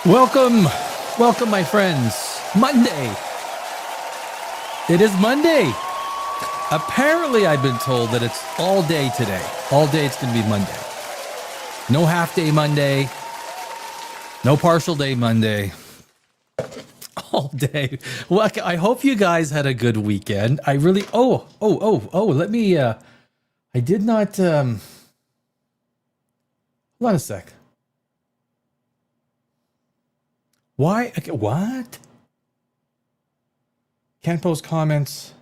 Welcome, welcome, my friends. Monday. It is Monday. Apparently, I've been told that it's all day today. All day it's going to be Monday. No half day Monday. No partial day Monday. All day. Well, I hope you guys had a good weekend. I really, let me, I did not, hold on a sec. Why? Okay, what? Can't post comments.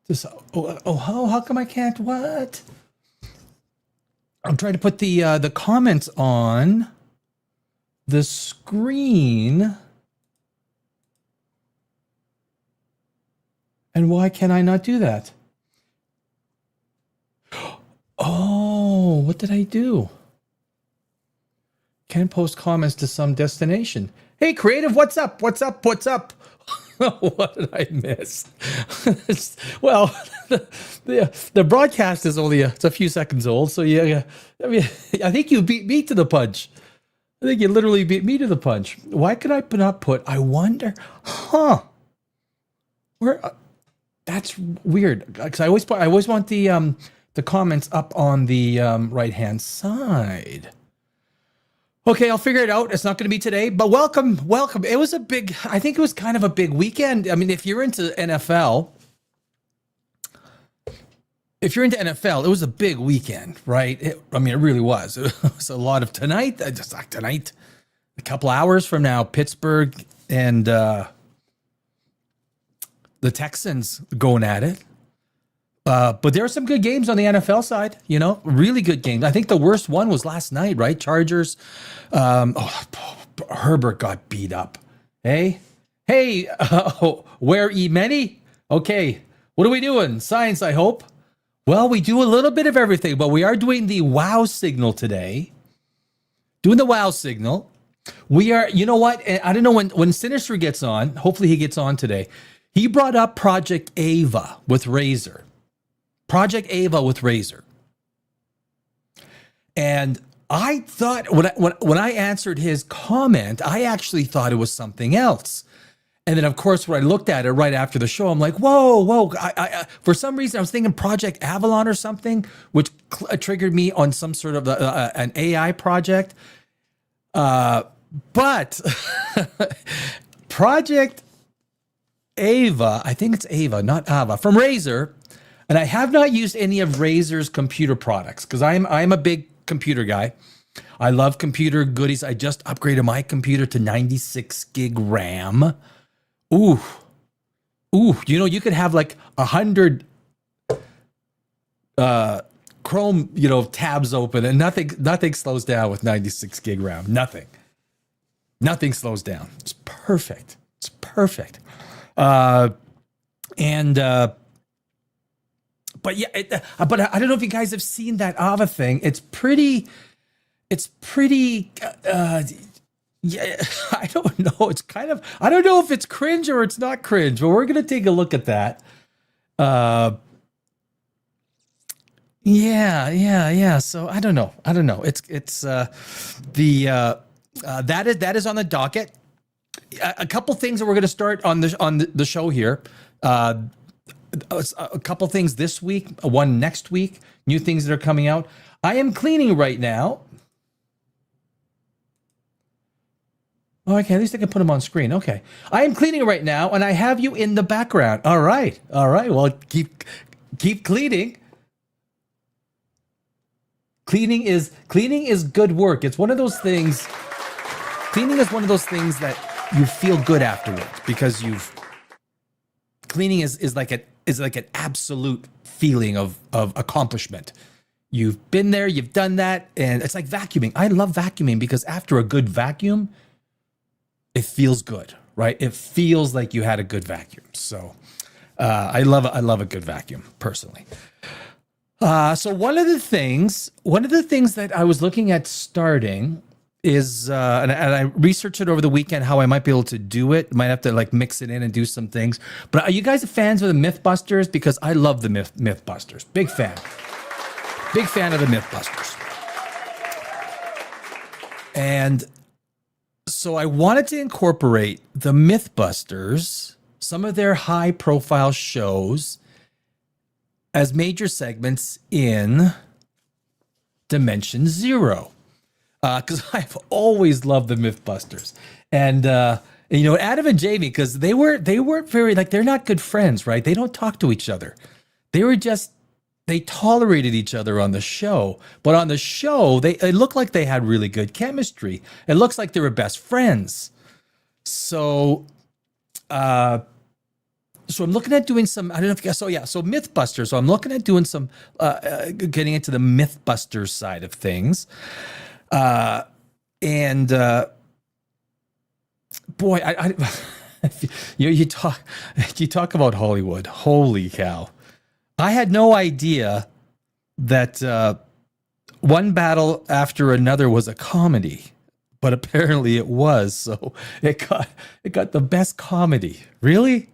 Just how come I can't? What? I'm trying to put the comments on the screen, and why can I not do that? Oh, what did I do? Can't post comments to some destination. Hey, creative, what's up? What's up? What's up? What did I miss? Well, the broadcast is only it's a few seconds old, so yeah. I mean, I think you beat me to the punch. I think you literally beat me to the punch. Why could I not put? I wonder, where? That's weird. Because I always want the comments up on the right hand side. Okay, I'll figure it out. It's not going to be today, but welcome. It was I think it was kind of a big weekend. I mean, if you're into NFL, it was a big weekend, right? It really was. It was a lot of tonight, a couple hours from now, Pittsburgh and the Texans going at it. But there are some good games on the NFL side, really good games. I think the worst one was last night, right? Chargers. Herbert got beat up. Hey, where many? Okay, what are we doing? Science, I hope. Well, we do a little bit of everything, but we are doing the wow signal today. Doing the wow signal. We are, you know what? I don't know when Sinister gets on, hopefully he gets on today. He brought up Project AVA with Razor. Project AVA with Razor. And I thought, when I answered his comment, I actually thought it was something else. And then, of course, when I looked at it right after the show, I'm like, whoa. I for some reason, I was thinking Project Avalon or something, which triggered me on some sort of an AI project. But Project AVA, I think it's AVA, not AVA, from Razor. And I have not used any of Razor's computer products because I'm a big computer guy. I love computer goodies. I just upgraded my computer to 96 gig RAM. Ooh, you could have like 100 Chrome, tabs open and nothing slows down with 96 gig RAM. Nothing slows down. It's perfect. But yeah, but I don't know if you guys have seen that AVA thing. It's pretty. Yeah, I don't know. It's kind of. I don't know if it's cringe or it's not cringe, but we're gonna take a look at that. Yeah. So I don't know. It's that is on the docket. A couple things that we're gonna start on the show here. A couple things this week, one next week, new things that are coming out. I am cleaning right now. Oh, okay, at least I can put them on screen. Okay. I am cleaning right now, and I have you in the background. All right. Well, keep cleaning. Cleaning is good work. It's one of those things. Cleaning is one of those things that you feel good afterwards because cleaning is like an absolute feeling of accomplishment. You've been there, you've done that, and it's like vacuuming. I love vacuuming because after a good vacuum, it feels good, right? It feels like you had a good vacuum. So I love a good vacuum personally. So one of the things that I was looking at starting is, and I researched it over the weekend how I might be able to do it. Might have to like mix it in and do some things. But are you guys fans of the Mythbusters? Because I love the Mythbusters. Big fan of the Mythbusters. And So I wanted to incorporate the Mythbusters, some of their high profile shows, as major segments in Dimension Zero. Because I've always loved the Mythbusters. And Adam and Jamie, because they weren't very, like, they're not good friends, right? They don't talk to each other. They tolerated each other on the show, but on the show, it looked like they had really good chemistry. It looks like they were best friends. So I'm looking at doing some, I don't know if you guys, so Mythbusters. So I'm looking at doing some, getting into the Mythbusters side of things. Boy, you talk about Hollywood. Holy cow. I had no idea that one battle after another was a comedy, but apparently it was. So it got the best comedy. Really?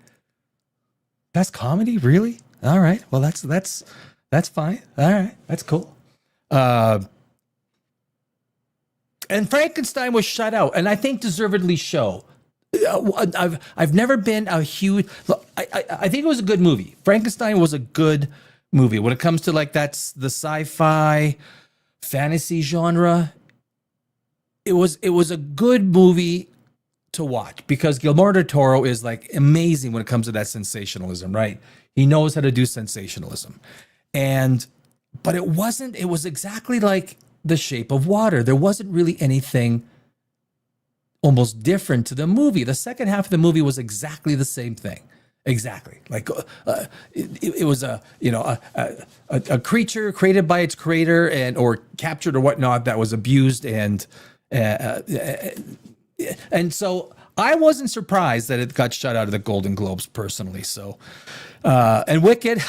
Best comedy? Really? All right. Well, that's fine. All right. That's cool. And Frankenstein was shut out, and I think deservedly so. I've never been a huge. I think it was a good movie. Frankenstein was a good movie when it comes to, like, that's the sci-fi fantasy genre. It was a good movie to watch because Guillermo del Toro is, like, amazing when it comes to that sensationalism, right? He knows how to do sensationalism, but it wasn't. It was exactly like The Shape of Water. There wasn't really anything almost different to the movie. The second half of the movie was exactly the same thing. Exactly. Like it was a creature created by its creator or captured or whatnot that was abused. And so I wasn't surprised that it got shut out of the Golden Globes personally. So, and Wicked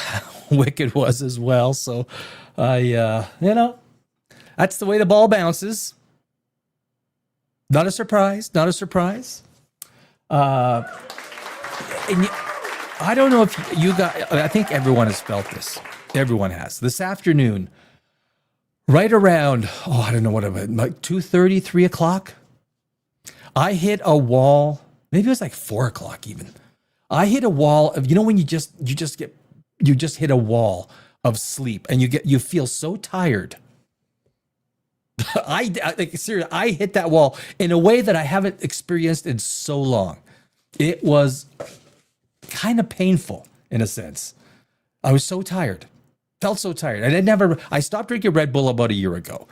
was as well. So that's the way the ball bounces. Not a surprise. I don't know if you got, I think everyone has felt this. Everyone has. This afternoon, right around, I don't know what it was, like 2:30, 3 o'clock, I hit a wall. Maybe it was like 4 o'clock even. I hit a wall of, when you just hit a wall of sleep and you feel so tired. Seriously, I hit that wall in a way that I haven't experienced in so long. It was kind of painful in a sense. I was so tired, felt so tired. And I stopped drinking Red Bull about a year ago,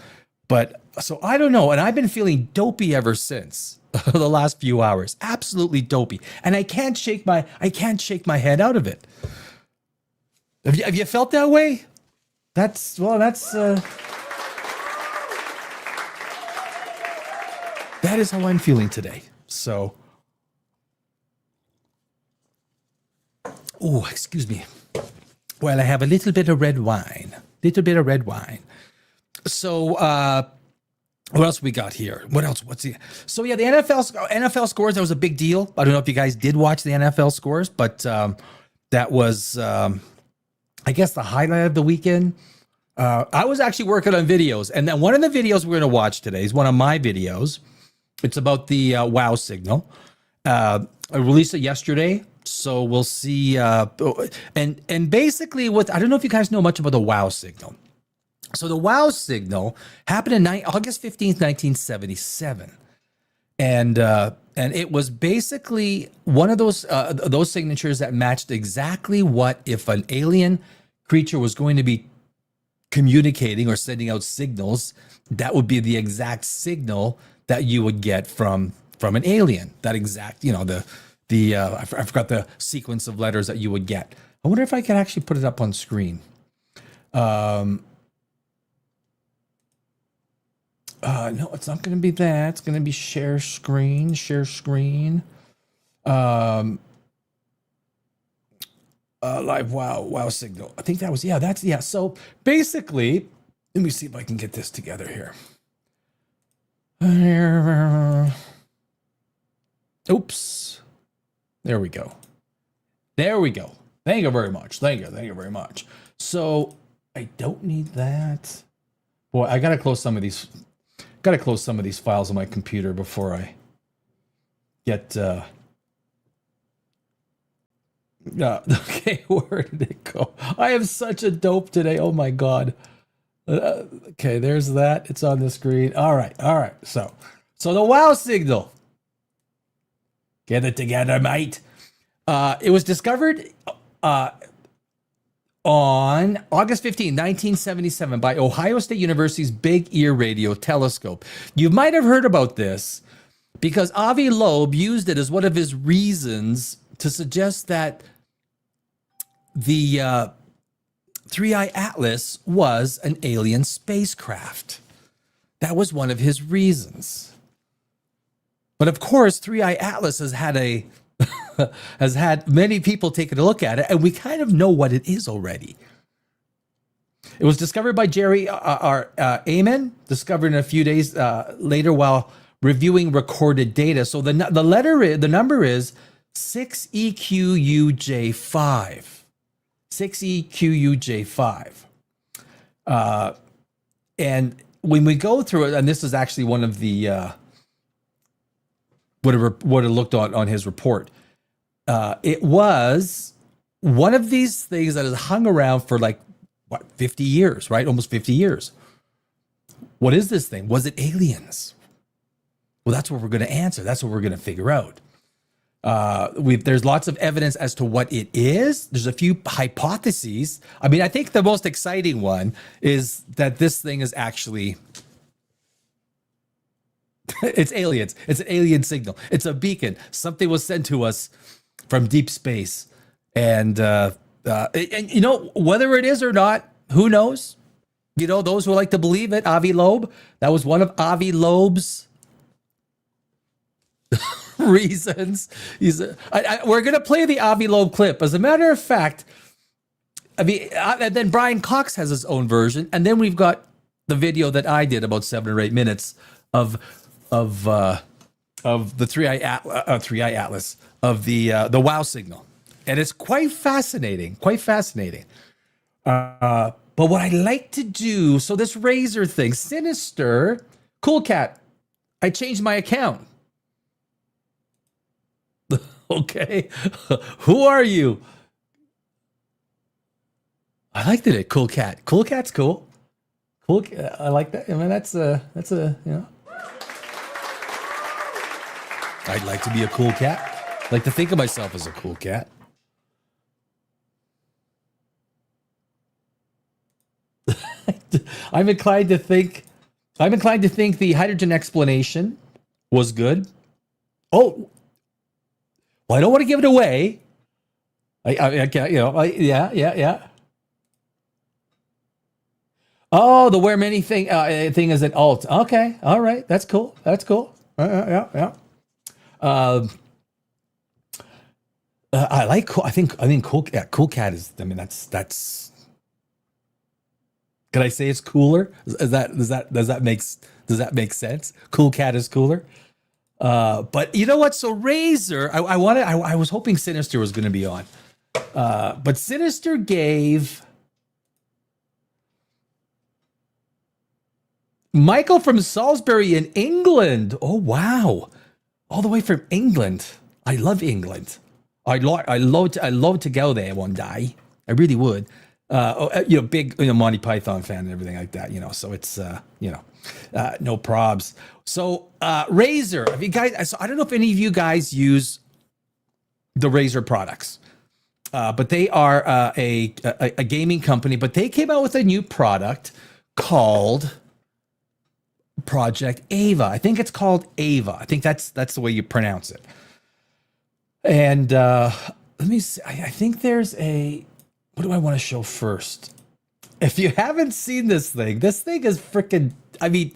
but so I don't know. And I've been feeling dopey ever since the last few hours, absolutely dopey. And I can't shake my head out of it. Have you felt that way? That is how I'm feeling today. So, excuse me. Well, I have a little bit of red wine. So, what else we got here? What else? So yeah, the NFL scores, that was a big deal. I don't know if you guys did watch the NFL scores, but that was, I guess, the highlight of the weekend. I was actually working on videos, and then one of the videos we're going to watch today is one of my videos. It's about the WOW signal. I released it yesterday, so we'll see. And basically, I don't know if you guys know much about the WOW signal. So the WOW signal happened in August 15th, 1977. And it was basically one of those signatures that matched exactly what if an alien creature was going to be communicating or sending out signals, that would be the exact signal that you would get from an alien. That exact, I forgot the sequence of letters that you would get. I wonder if I can actually put it up on screen. No, it's not going to be that. It's going to be share screen. Live WOW signal. I think that was, So basically, let me see if I can get this together here. Oops. There we go. Thank you very much. So I don't need that. Boy, I gotta close some of these files on my computer before I get okay, where did it go? I am such a dope today. Oh my god. Okay, there's that. It's on the screen. All right. So the wow signal. Get it together, mate. It was discovered on August 15, 1977 by Ohio State University's Big Ear Radio Telescope. You might have heard about this because Avi Loeb used it as one of his reasons to suggest that the 3i Atlas was an alien spacecraft. That was one of his reasons. But of course, 3i Atlas has had many people taking a look at it, and we kind of know what it is already. It was discovered by Jerry Amen, discovered a few days later while reviewing recorded data. So the number is 6EQUJ5. 6EQUJ5. And when we go through it, and this is actually one of the what it looked on his report. It was one of these things that has hung around for 50 years, right? Almost 50 years. What is this thing? Was it aliens? Well, that's what we're going to answer. That's what we're going to figure out. There's lots of evidence as to what it is. There's a few hypotheses. I mean, I think the most exciting one is that this thing is actually it's aliens. It's an alien signal. It's a beacon. Something was sent to us from deep space. And whether it is or not, who knows? Those who like to believe it, Avi Loeb, that was one of Avi Loeb's reasons. We're going to play the Avi Loeb clip. As a matter of fact, and then Brian Cox has his own version. And then we've got the video that I did about 7 or 8 minutes of the 3i Atlas, of the wow signal. And it's quite fascinating. But what I like to do, so this razor thing, Sinister, Cool Cat, I changed my account. Okay. Who are you? I liked it. Cool Cat. Cool Cat's cool. Cool. I like that. I mean, that's a, I'd like to be a cool cat. I like to think of myself as a cool cat. I'm inclined to think the hydrogen explanation was good. Oh, well, I don't want to give it away. I can't, yeah. Oh, the where many thing is an alt. Okay, all right, that's cool. Yeah. I like cool. I think cool. Yeah, Cool Cat is. I mean, that's. Can I say it's cooler? Does that make sense? Cool Cat is cooler. But you know what? So Razor, I was hoping Sinister was going to be on, but Sinister gave Michael from Salisbury in England. Oh wow, all the way from England. I love England. I'd love to go there one day. I really would. Big Monty Python fan and everything like that. So it's no probs. So Razor, have you guys? So I don't know if any of you guys use the Razor products, but they are a gaming company. But they came out with a new product called Project AVA. I think it's called AVA. I think that's the way you pronounce it. And let me see. I think there's a. What do I want to show first? If you haven't seen this thing is freaking. I mean.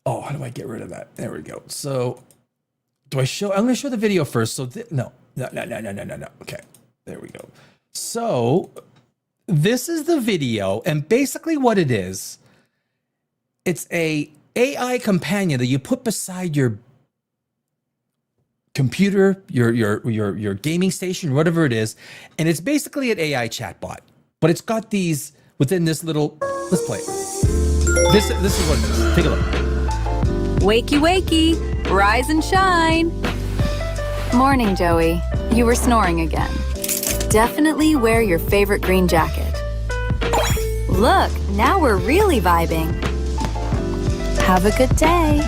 Oh, how do I get rid of that? There we go. So, do I show? I'm going to show the video first. So no. Okay, there we go. So, this is the video, and basically what it is, it's a AI companion that you put beside your computer, your gaming station, whatever it is, and it's basically an AI chatbot. But it's got these within this little. Let's play it. This is what it is. Take a look. Wakey, wakey, rise and shine. Morning, Joey. You were snoring again. Definitely wear your favorite green jacket. Look, now we're really vibing. Have a good day.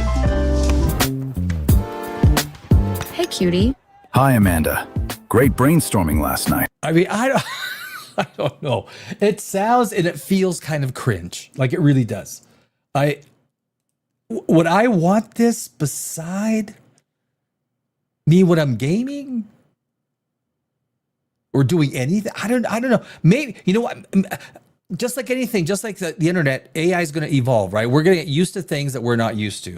Hey, cutie. Hi, Amanda. Great brainstorming last night. I mean, I don't know. It sounds and it feels kind of cringe. Like it really does. Would I want this beside me when I'm gaming or doing anything? I don't know. Maybe, you know what? Just like anything, just like the internet, AI is going to evolve, right? We're going to get used to things that we're not used to.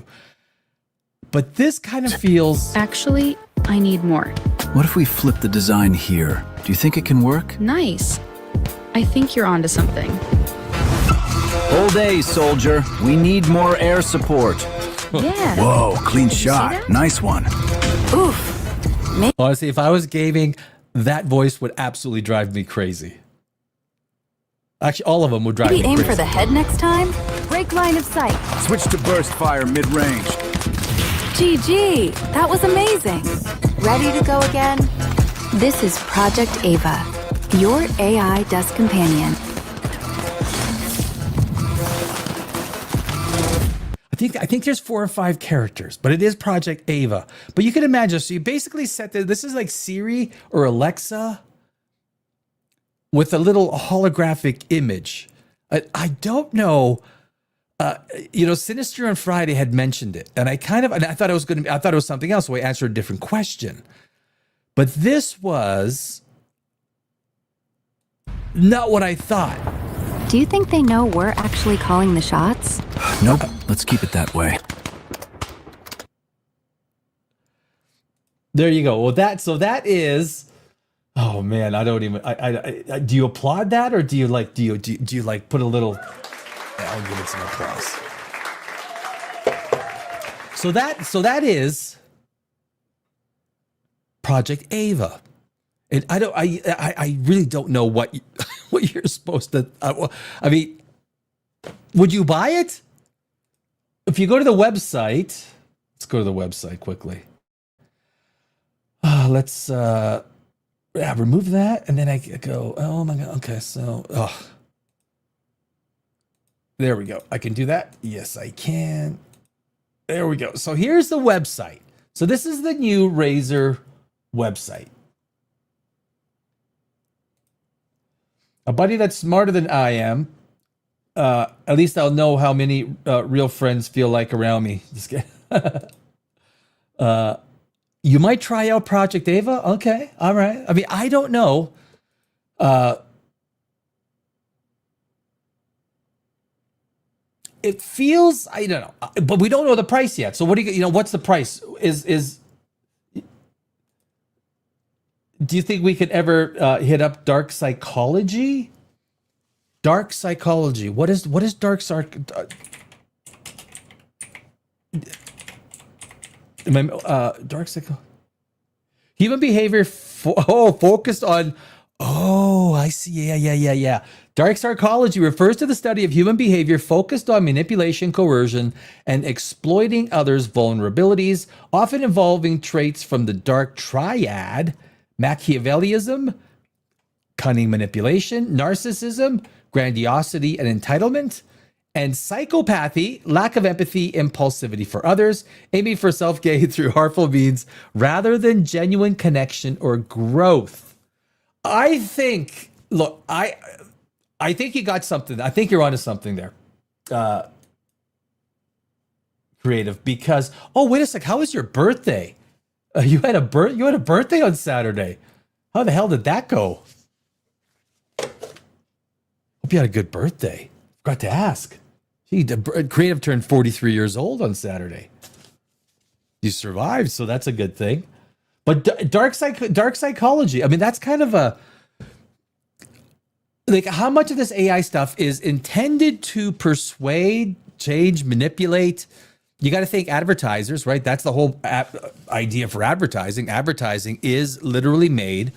But this kind of feels... Actually, I need more. What if we flip the design here? Do you think it can work? Nice. I think you're onto something. Whole day, soldier. We need more air support. Yeah. Whoa, clean shot. Nice one. Oof. Honestly, if I was gaming, that voice would absolutely drive me crazy. Actually, all of them would drive me Maybe crazy. aim for the head next time? Break line of sight. Switch to burst fire mid-range. GG, that was amazing. Ready to go again? This is Project AVA, your AI desk companion. I think there's 4 or 5 characters, but it is Project AVA. But you can imagine, so you basically set this is like Siri or Alexa with a little holographic image. I don't know. Sinister on Friday had mentioned it, and I thought it was something else, so I answered a different question. But this was not what I thought. Do you think they know we're actually calling the shots? Nope. Let's keep it that way. There you go. Well, that is. Oh man, I don't even. I do you applaud that, or do you like put a little? I'll give it some applause. So that is Project AVA, and I really don't know what you're supposed to. I mean, would you buy it? If you go to the website, let's go to the website quickly. Let's remove that, and then I go. Oh my god. Okay, so there we go. I can do that. Yes, I can. There we go. So here's the website. So this is the new Razer website. A buddy that's smarter than I am. At least I'll know how many real friends feel like around me. Just kidding. You might try out Project AVA. Okay. All right. I mean, I don't know. It feels, I don't know, but we don't know the price yet. So what do what's the price? Do you think we could ever hit up dark psychology? Dark psychology. What is dark dark psychology? Human behavior focused on. Oh, I see. Yeah. Dark psychology refers to the study of human behavior focused on manipulation, coercion, and exploiting others' vulnerabilities, often involving traits from the dark triad: Machiavellism, cunning manipulation, narcissism, grandiosity and entitlement, and psychopathy, lack of empathy, impulsivity for others, aiming for self-gain through harmful means rather than genuine connection or growth. I think you got something. I think you're onto something there. Creative, because wait a sec, how was your birthday? You had a birthday on Saturday. How the hell did that go? Hope you had a good birthday. Forgot to ask. Gee, Creative turned 43 years old on Saturday. You survived, so that's a good thing. But dark psychology, I mean, that's kind of a, like, how much of this AI stuff is intended to persuade, change, manipulate? You got to think advertisers, right? That's the whole idea for advertising. Advertising is literally made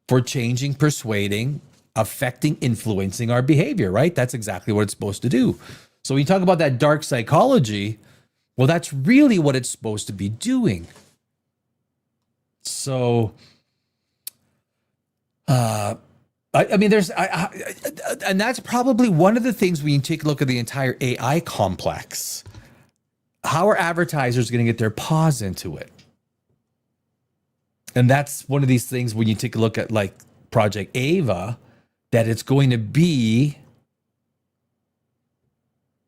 for changing, persuading, affecting, influencing our behavior, right? That's exactly what it's supposed to do. So when you talk about that dark psychology, Well, that's really what it's supposed to be doing. So, I mean, and that's probably one of the things when you take a look at the entire AI complex. How are advertisers going to get their paws into it? And that's one of these things when you take a look at like Project AVA, that it's going to be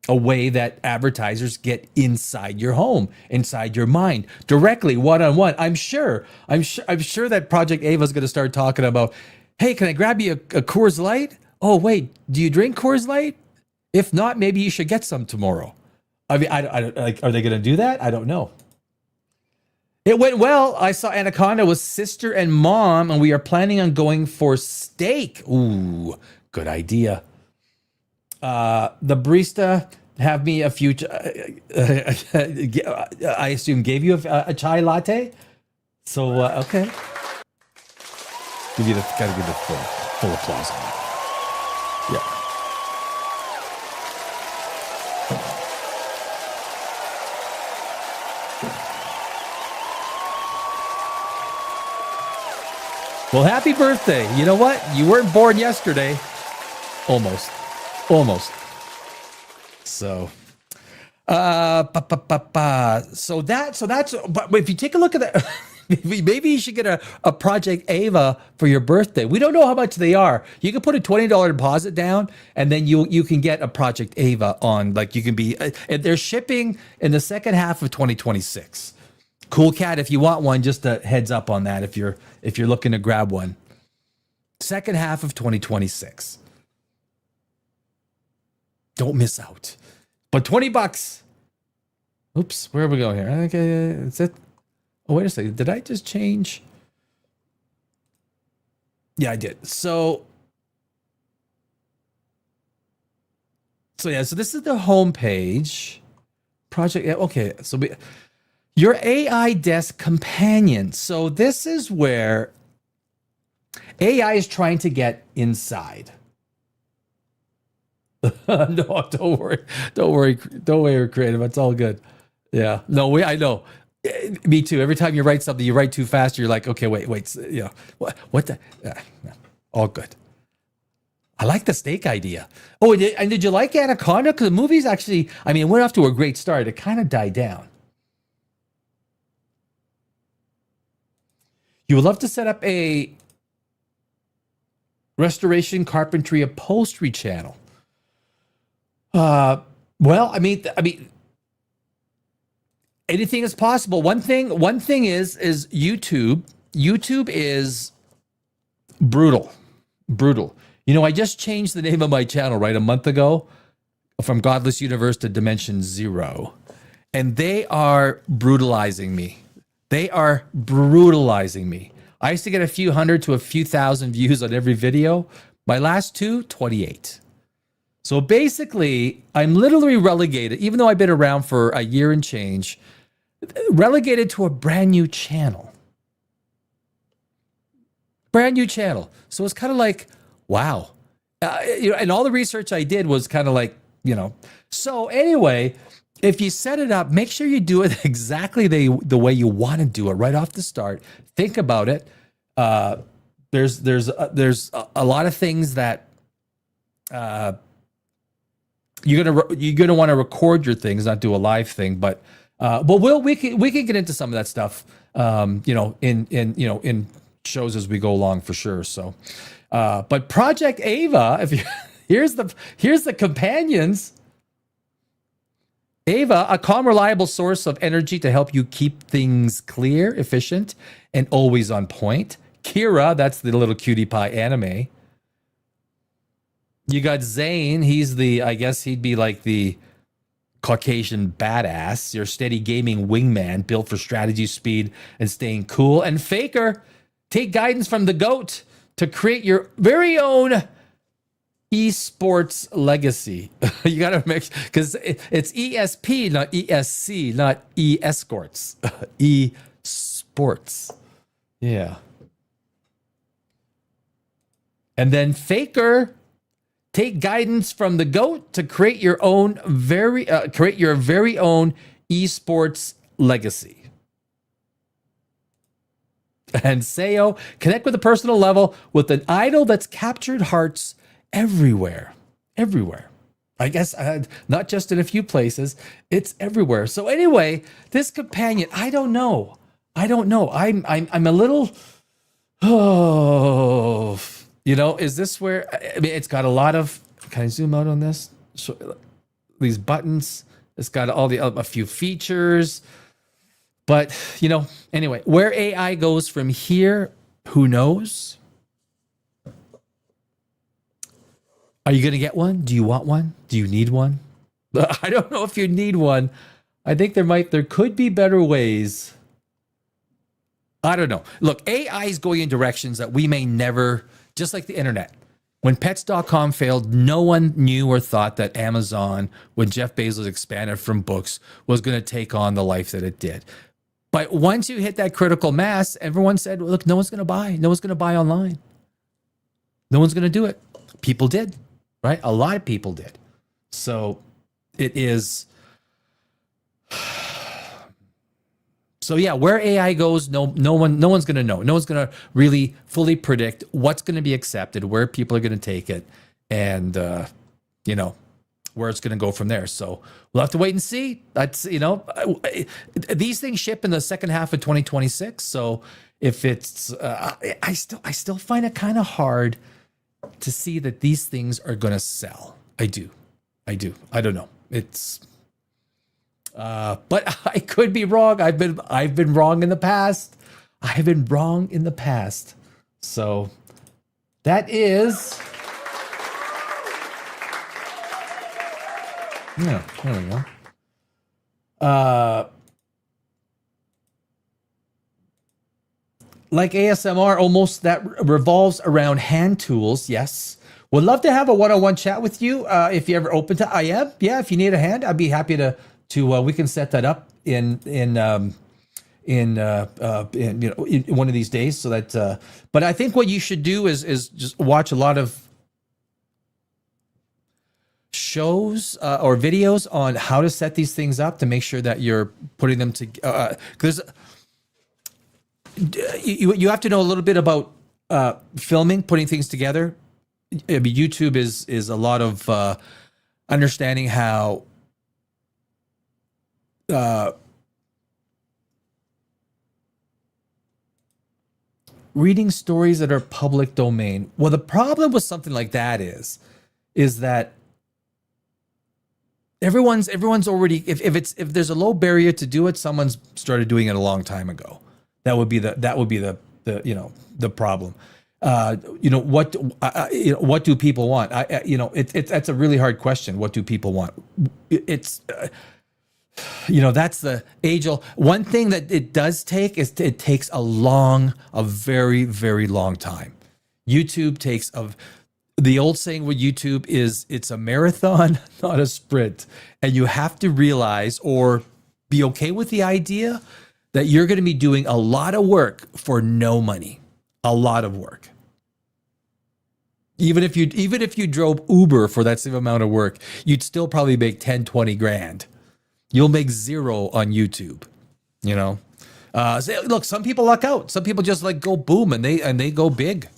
a way that advertisers get inside your home, inside your mind, directly, one-on-one. I'm sure that Project Ava is going to start talking about, hey, can I grab you a Coors Light? Oh, wait, do you drink Coors Light? If not, maybe you should get some tomorrow. I mean, I like, are they going to do that? I don't know. It went well. I saw Anaconda with sister and mom, and we are planning on going for steak. Ooh, good idea. The barista have me a few. I assume gave you a chai latte. So okay, gotta give the full applause on that. Yeah. Well, happy birthday. You know what? You weren't born yesterday. Almost. So, so that's, but if you take a look at that, maybe you should get a Project Ava for your birthday. We don't know how much they are. You can put a $20 deposit down, and then you can get a Project Ava on, like, you can be, and they're shipping in the second half of 2026. Cool Cat, if you want one, just a heads up on that. If you're looking to grab one, second half of 2026. Don't miss out. But $20. Oops, where are we going here? Okay, that's it. Oh, wait a second. Did I just change? Yeah, I did. So yeah, so this is the home page. Project, okay, so your AI desk companion. So this is where AI is trying to get inside. No, don't worry, creative. It's all good. Yeah, no, I know. Me too. Every time you write something, you write too fast. You're like, okay, wait. Yeah, what the? No, all good. I like the steak idea. Oh, and did you like Anaconda? Because the movie's actually, I mean, it went off to a great start. It kind of died down. You would love to set up a restoration, carpentry, upholstery channel. Well, I mean, anything is possible. One thing is YouTube. YouTube is brutal. You know, I just changed the name of my channel, right, a month ago, from Godless Universe to Dimension Zero, and they are brutalizing me. I used to get a few hundred to a few thousand views on every video. My last 28. So basically, I'm literally relegated, even though I've been around for a year and change, relegated to a brand new channel. So it's kind of like, wow. And all the research I did was kind of like, So anyway, if you set it up, make sure you do it exactly the way you want to do it right off the start. Think about it. There's a lot of things that you're gonna want to record your things, not do a live thing. But we can get into some of that stuff, in shows as we go along for sure. So, but Project Ava, here's the companions. Ava, a calm, reliable source of energy to help you keep things clear, efficient, and always on point. Kira, that's the little cutie pie anime. You got Zane, I guess he'd be like the Caucasian badass, your steady gaming wingman built for strategy, speed, and staying cool. And Faker, take guidance from the GOAT to create your very own esports legacy. You gotta mix, because it's ESP, not ESC, not e-escorts. Esports. Yeah. And then Faker, take guidance from the GOAT to create your very own esports legacy. And Seo, connect with a personal level with an idol that's captured hearts everywhere. Everywhere. I guess not just in a few places, it's everywhere. So anyway, this companion, I don't know. I'm a little, is this where, I mean, it's got a lot of, can I zoom out on this? So, these buttons, it's got a few features, but anyway, where AI goes from here, who knows? Are you going to get one? Do you want one? Do you need one? I don't know if you need one. I think there could be better ways. I don't know. Look, AI is going in directions that we may never, just like the internet. When pets.com failed, no one knew or thought that Amazon, when Jeff Bezos expanded from books, was going to take on the life that it did. But once you hit that critical mass, everyone said, look, no one's going to buy. No one's going to buy online. No one's going to do it. People did. Right? A lot of people did. So it is. So yeah, where AI goes, no one's going to know. No one's going to really fully predict what's going to be accepted, where people are going to take it, and where it's going to go from there. So we'll have to wait and see. That's these things ship in the second half of 2026. So if it's, I still find it kind of hard to see that these things are going to sell. I do. I don't know. It's, but I could be wrong. I've been wrong in the past. So that is, yeah, there we go. Like ASMR, almost that revolves around hand tools. Yes. Would love to have a one-on-one chat with you if you're ever open to. I am. Yeah. If you need a hand, I'd be happy to we can set that up in one of these days. So that. But I think what you should do is just watch a lot of shows or videos on how to set these things up to make sure that you're putting them to. Because you have to know a little bit about filming, putting things together. I mean, YouTube is a lot of understanding how reading stories that are public domain. Well, the problem with something like that is that everyone's already, if there's a low barrier to do it, someone's started doing it a long time ago. That would be the problem. What do people want? That's a really hard question. What do people want? It's that's the age old. One thing that it does take is it takes a very, very long time. YouTube takes the old saying with YouTube is it's a marathon, not a sprint. And you have to realize or be okay with the idea that you're going to be doing a lot of work for no money. A lot of work. Even if you drove Uber for that same amount of work, you'd still probably make 10, 20 grand. You'll make zero on YouTube, look, some people luck out. Some people just like go boom and they go big.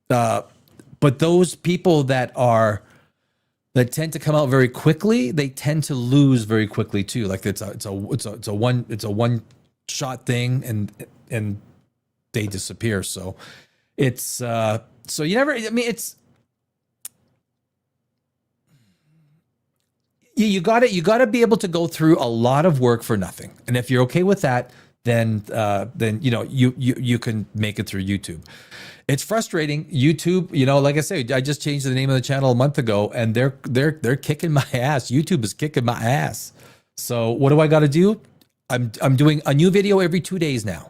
But those people that tend to come out very quickly, they tend to lose very quickly too. Like it's a one shot thing and they disappear. So it's so you never. I mean, it's you got to be able to go through a lot of work for nothing. And if you're okay with that, then you can make it through YouTube. It's frustrating. YouTube, like I say, I just changed the name of the channel a month ago, and they're kicking my ass. YouTube is kicking my ass. So what do I got to do? I'm doing a new video every 2 days now,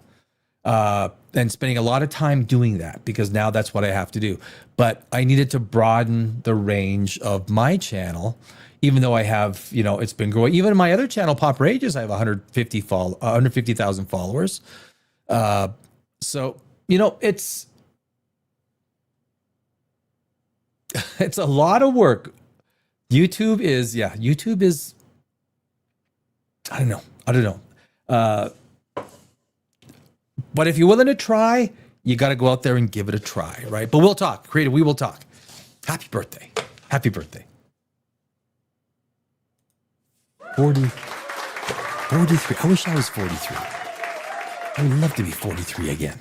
and spending a lot of time doing that because now that's what I have to do. But I needed to broaden the range of my channel, even though I have, it's been growing. Even my other channel, Pop Rages, I have 150,000 followers. So it's a lot of work. YouTube is I don't know. But if you're willing to try, you got to go out there and give it a try, right? But we'll talk. Creative, we will talk. Happy birthday. Happy birthday. 43. I wish I was 43. I would love to be 43 again.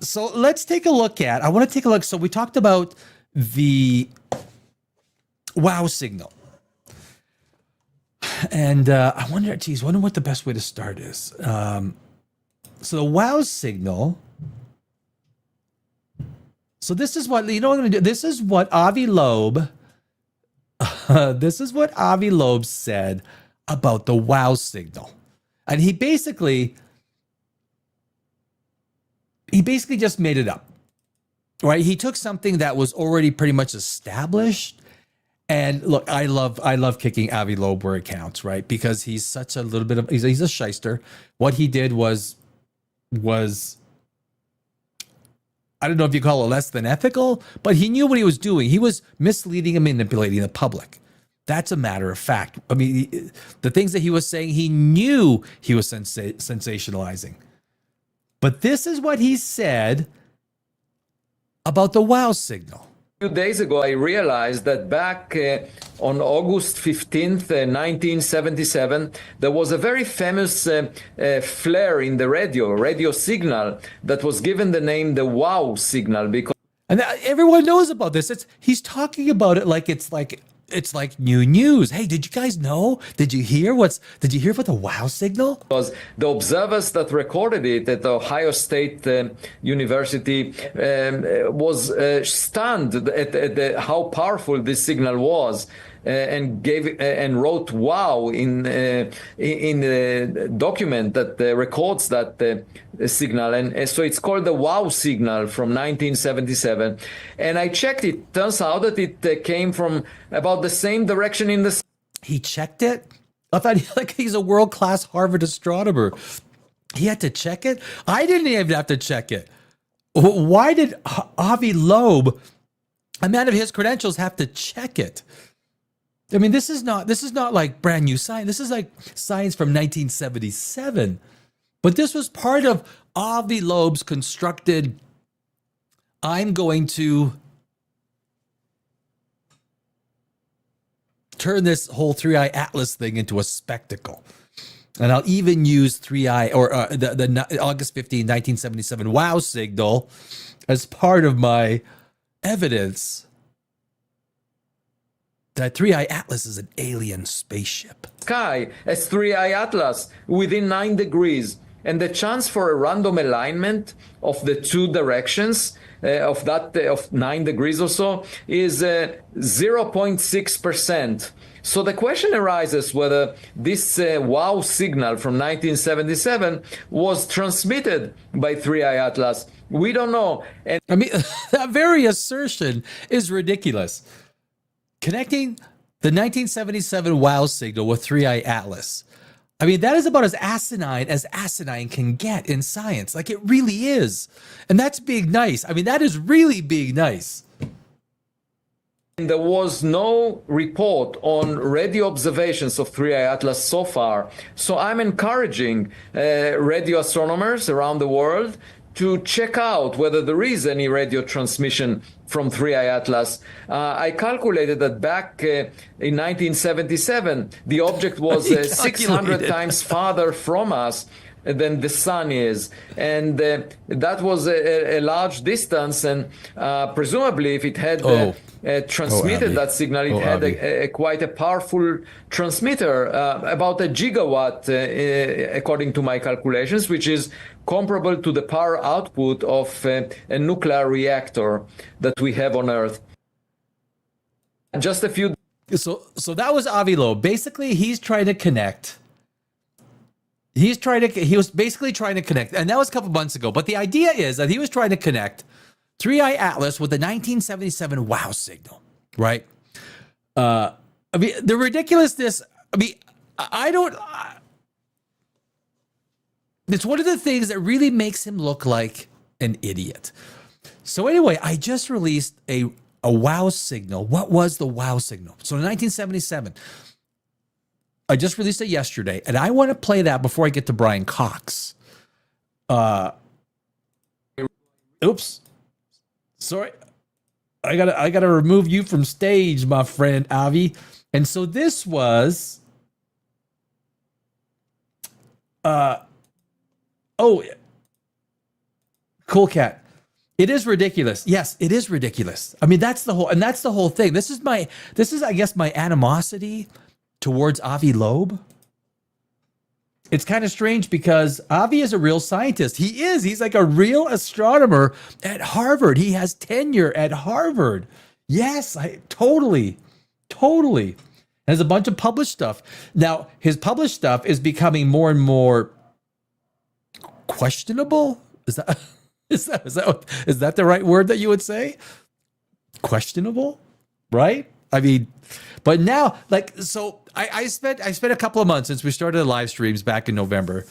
So let's take a look at, I want to take a look. So we talked about the wow signal. And I wonder what the best way to start is. So the wow signal. So this is what, you know what I'm going to do? This is what Avi Loeb, said about the wow signal. And he basically just made it up, right? He took something that was already pretty much established. And look, I love kicking Avi Loeb where it counts, right? Because he's such a little bit of, he's a shyster. What he did was, I don't know if you call it less than ethical, but he knew what he was doing. He was misleading and manipulating the public. That's a matter of fact. I mean, the things that he was saying, he knew he was sensationalizing. But this is what he said about the wow signal. A few days ago, I realized that back on August 15th, 1977, there was a very famous flare in the radio signal that was given the name the wow signal. Because and everyone knows about this. He's talking about it like it's like new news. Hey, did you guys know? Did you hear about the wow signal? Because the observers that recorded it at the Ohio State University was stunned at how powerful this signal was. And wrote "wow" in the document that records that signal, and so it's called the wow signal from 1977. And I checked it. Turns out that it came from about the same direction in the. He checked it. I thought he's a world-class Harvard astronomer. He had to check it. I didn't even have to check it. Why did Avi Loeb, a man of his credentials, have to check it? I mean, this is not like brand new science. This is like science from 1977. But this was part of Avi Loeb's constructed, I'm going to turn this whole 3i Atlas thing into a spectacle. And I'll even use 3i or the August 15, 1977 wow signal as part of my evidence that 3i Atlas is an alien spaceship. Sky as 3i Atlas within 9 degrees, and the chance for a random alignment of the two directions of 9 degrees or so is 0.6%. So the question arises whether this wow signal from 1977 was transmitted by 3i Atlas. We don't know. And I mean, that very assertion is ridiculous. Connecting the 1977 wow signal with 3i Atlas. I mean, that is about as asinine can get in science. Like, it really is. And that's being nice. I mean, that is really being nice. there was no report on radio observations of 3i Atlas so far. So I'm encouraging radio astronomers around the world to check out whether there is any radio transmission from 3i Atlas. I calculated that back in 1977, the object was 600 times farther from us than the sun is. And that was a large distance. And presumably, if it had transmitted that signal, it had quite a powerful transmitter, about a gigawatt, according to my calculations, which is comparable to the power output of a nuclear reactor that we have on Earth. Just a few. So that was Avi Loeb. Basically, he's trying to connect. He was basically trying to connect, and that was a couple months ago. But the idea is that he was trying to connect 3i Atlas with the 1977 wow signal, right? I mean, the ridiculousness. I mean, it's one of the things that really makes him look like an idiot. So anyway, I just released a wow signal. What was the wow signal? So in 1977, I just released it yesterday, and I want to play that before I get to Brian Cox. Oops. Sorry. I gotta remove you from stage, my friend Avi. And so this was Cool Cat. It is ridiculous. Yes, it is ridiculous. I mean, that's the whole thing. This is I guess my animosity towards Avi Loeb. It's kind of strange because Avi is a real scientist. He is. He's like a real astronomer at Harvard. He has tenure at Harvard. Yes, totally. Has a bunch of published stuff. Now, his published stuff is becoming more and more questionable. Is that the right word that you would say? Questionable, right? I mean, but now, like, so I spent a couple of months since we started the live streams back in November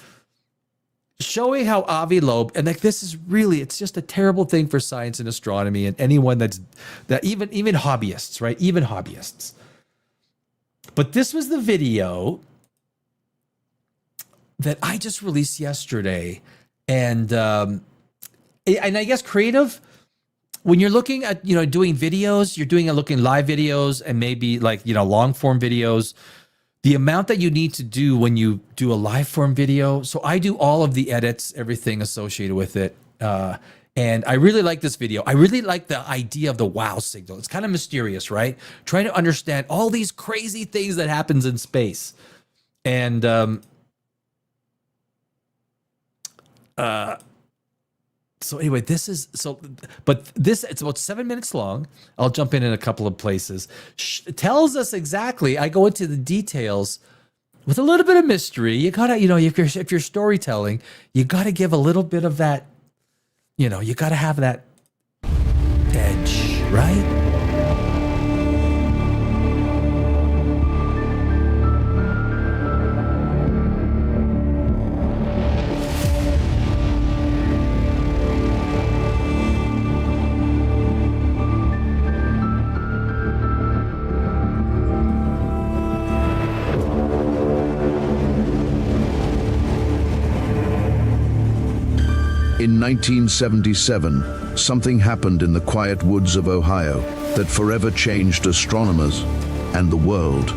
showing how Avi Loeb, and like, this is really, it's just a terrible thing for science and astronomy and anyone that even hobbyists, right? Even hobbyists. But this was the video that I just released yesterday. And I guess creative, when you're looking at, doing videos, looking live videos and maybe like, long form videos, the amount that you need to do when you do a live form video. So I do all of the edits, everything associated with it. And I really like this video. I really like the idea of the wow signal. It's kind of mysterious, right? Trying to understand all these crazy things that happens in space. And so anyway, it's about 7 minutes long. I'll jump in a couple of places. Tells us exactly, I go into the details with a little bit of mystery. You gotta, if you're storytelling, you gotta give a little bit of that, you gotta have that edge, right? In 1977, something happened in the quiet woods of Ohio that forever changed astronomers and the world.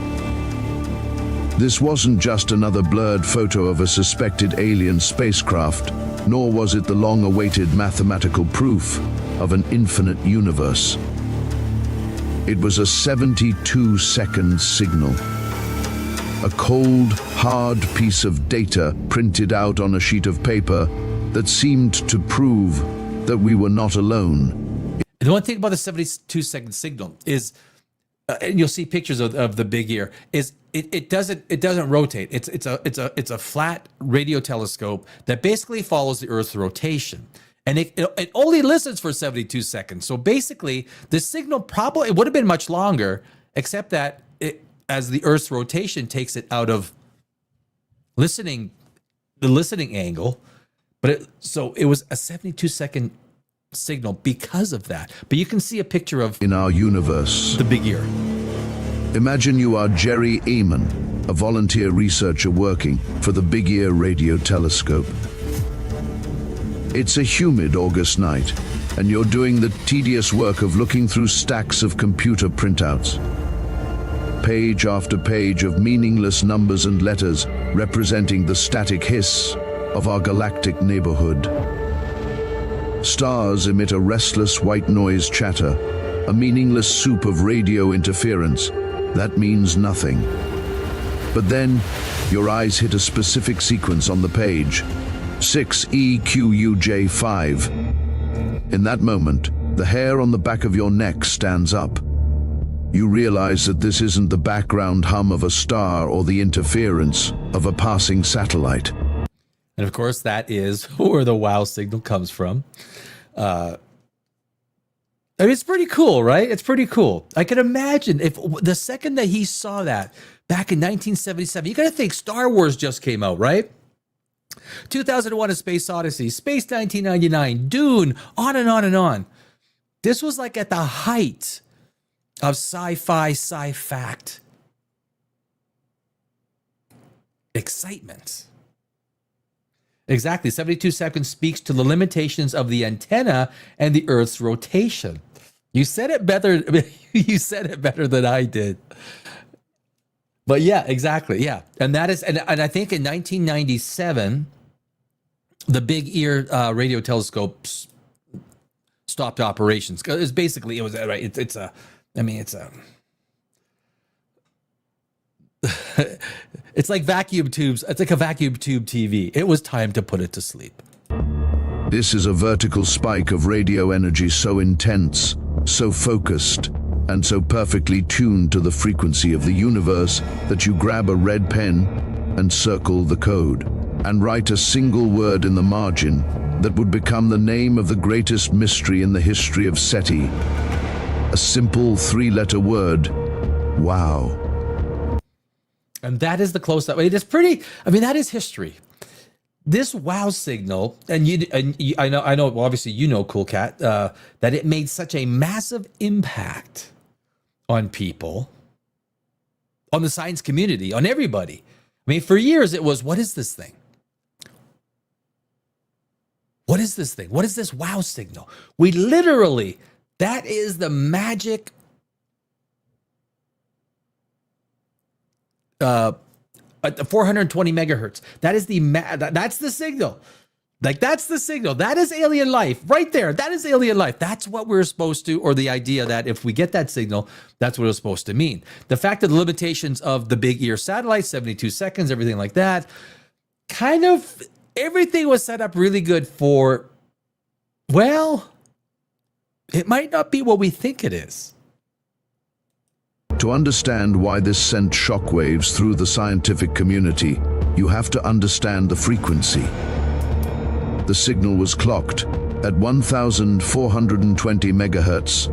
This wasn't just another blurred photo of a suspected alien spacecraft, nor was it the long-awaited mathematical proof of an infinite universe. It was a 72-second signal. A cold, hard piece of data printed out on a sheet of paper that seemed to prove that we were not alone. And the one thing about the 72-second signal is, and you'll see pictures of the big ear, is it doesn't rotate. It's a flat radio telescope that basically follows the Earth's rotation, and it only listens for 72 seconds. So basically, the signal it would have been much longer, except that as the Earth's rotation takes it out of the listening angle. But it was a 72-second signal because of that. But you can see a picture of in our universe, the big ear. Imagine you are Jerry Eamon, a volunteer researcher working for the Big Ear Radio Telescope. It's a humid August night, and you're doing the tedious work of looking through stacks of computer printouts. Page after page of meaningless numbers and letters representing the static hiss of our galactic neighborhood. Stars emit a restless white noise chatter, a meaningless soup of radio interference that means nothing. But then, your eyes hit a specific sequence on the page, 6EQUJ5. In that moment, the hair on the back of your neck stands up. You realize that this isn't the background hum of a star or the interference of a passing satellite. And of course, that is where the wow signal comes from. I mean, it's pretty cool, right? It's pretty cool. I can imagine if the second that he saw that back in 1977, you got to think Star Wars just came out, right? 2001: A Space Odyssey, Space 1999, Dune, on and on and on. This was like at the height of sci-fi, sci-fact. excitement. Exactly. 72 seconds speaks to the limitations of the antenna and the Earth's rotation. You said it better. You said it better than I did. But yeah, exactly. Yeah. And that is, and I think in 1997, the Big Ear radio telescopes stopped operations. It's basically, it was right. It's a it's like vacuum tubes. It's like a vacuum tube TV. It was time to put it to sleep. This is a vertical spike of radio energy so intense, so focused, and so perfectly tuned to the frequency of the universe that you grab a red pen and circle the code and write a single word in the margin that would become the name of the greatest mystery in the history of SETI. A simple 3-letter word, wow. And that is the close-up. It is pretty, I mean, that is history. This wow signal, and I know, well, obviously you know, Cool Cat, that it made such a massive impact on people, on the science community, on everybody. I mean, for years it was, what is this thing? What is this thing? What is this wow signal? We literally, that is the magic 420 megahertz. That is that's the signal. Like, that's the signal. That is alien life right there. That is alien life. That's what we're supposed to, or the idea that if we get that signal, that's what it's supposed to mean. The fact that the limitations of the Big Ear satellite, 72 seconds, everything like that, kind of everything was set up really good for, well, it might not be what we think it is. To understand why this sent shockwaves through the scientific community, you have to understand the frequency. The signal was clocked at 1,420 megahertz.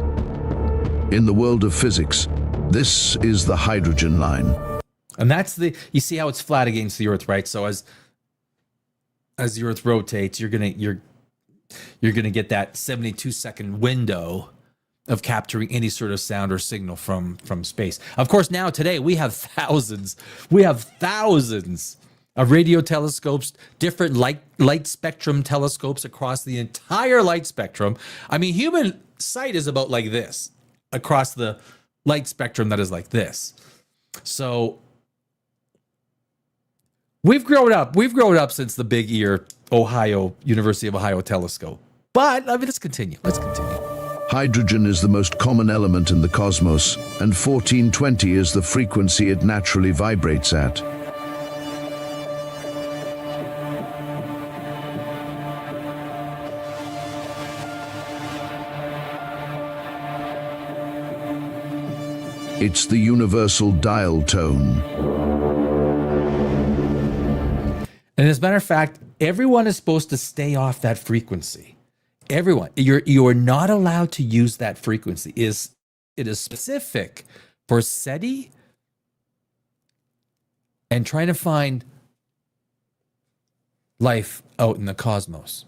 In the world of physics, this is the hydrogen line. And that's you see how it's flat against the Earth, right? So as the Earth rotates, you're gonna get that 72-second window of capturing any sort of sound or signal from space. Of course, now today we have thousands of radio telescopes, different light spectrum telescopes across the entire light spectrum. I mean, human sight is about like this across the light spectrum that is like this. So we've grown up since the Big Ear University of Ohio telescope. But I mean, let's continue. Hydrogen is the most common element in the cosmos, and 1420 is the frequency it naturally vibrates at. It's the universal dial tone. And as a matter of fact, everyone is supposed to stay off that frequency. Everyone, you are not allowed to use that frequency. It is specific for SETI and trying to find life out in the cosmos.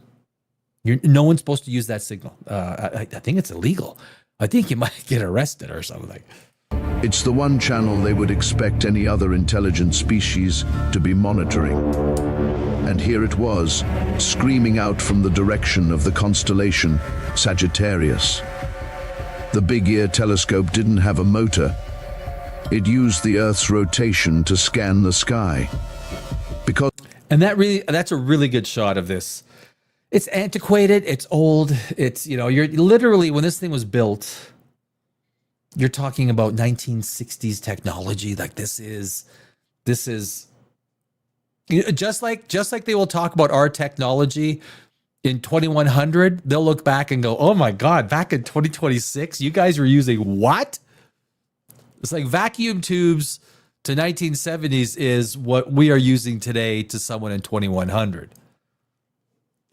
No one's supposed to use that signal. I think it's illegal. I think you might get arrested or something. It's the one channel they would expect any other intelligent species to be monitoring. And here it was, screaming out from the direction of the constellation Sagittarius. The Big Ear telescope didn't have a motor. It used the Earth's rotation to scan the sky. And that's a really good shot of this. It's antiquated, it's old, it's, you're literally, when this thing was built, you're talking about 1960s technology. Like this is just like they will talk about our technology in 2100, they'll look back and go, oh my God, back in 2026, you guys were using what? It's like vacuum tubes to 1970s is what we are using today to someone in 2100.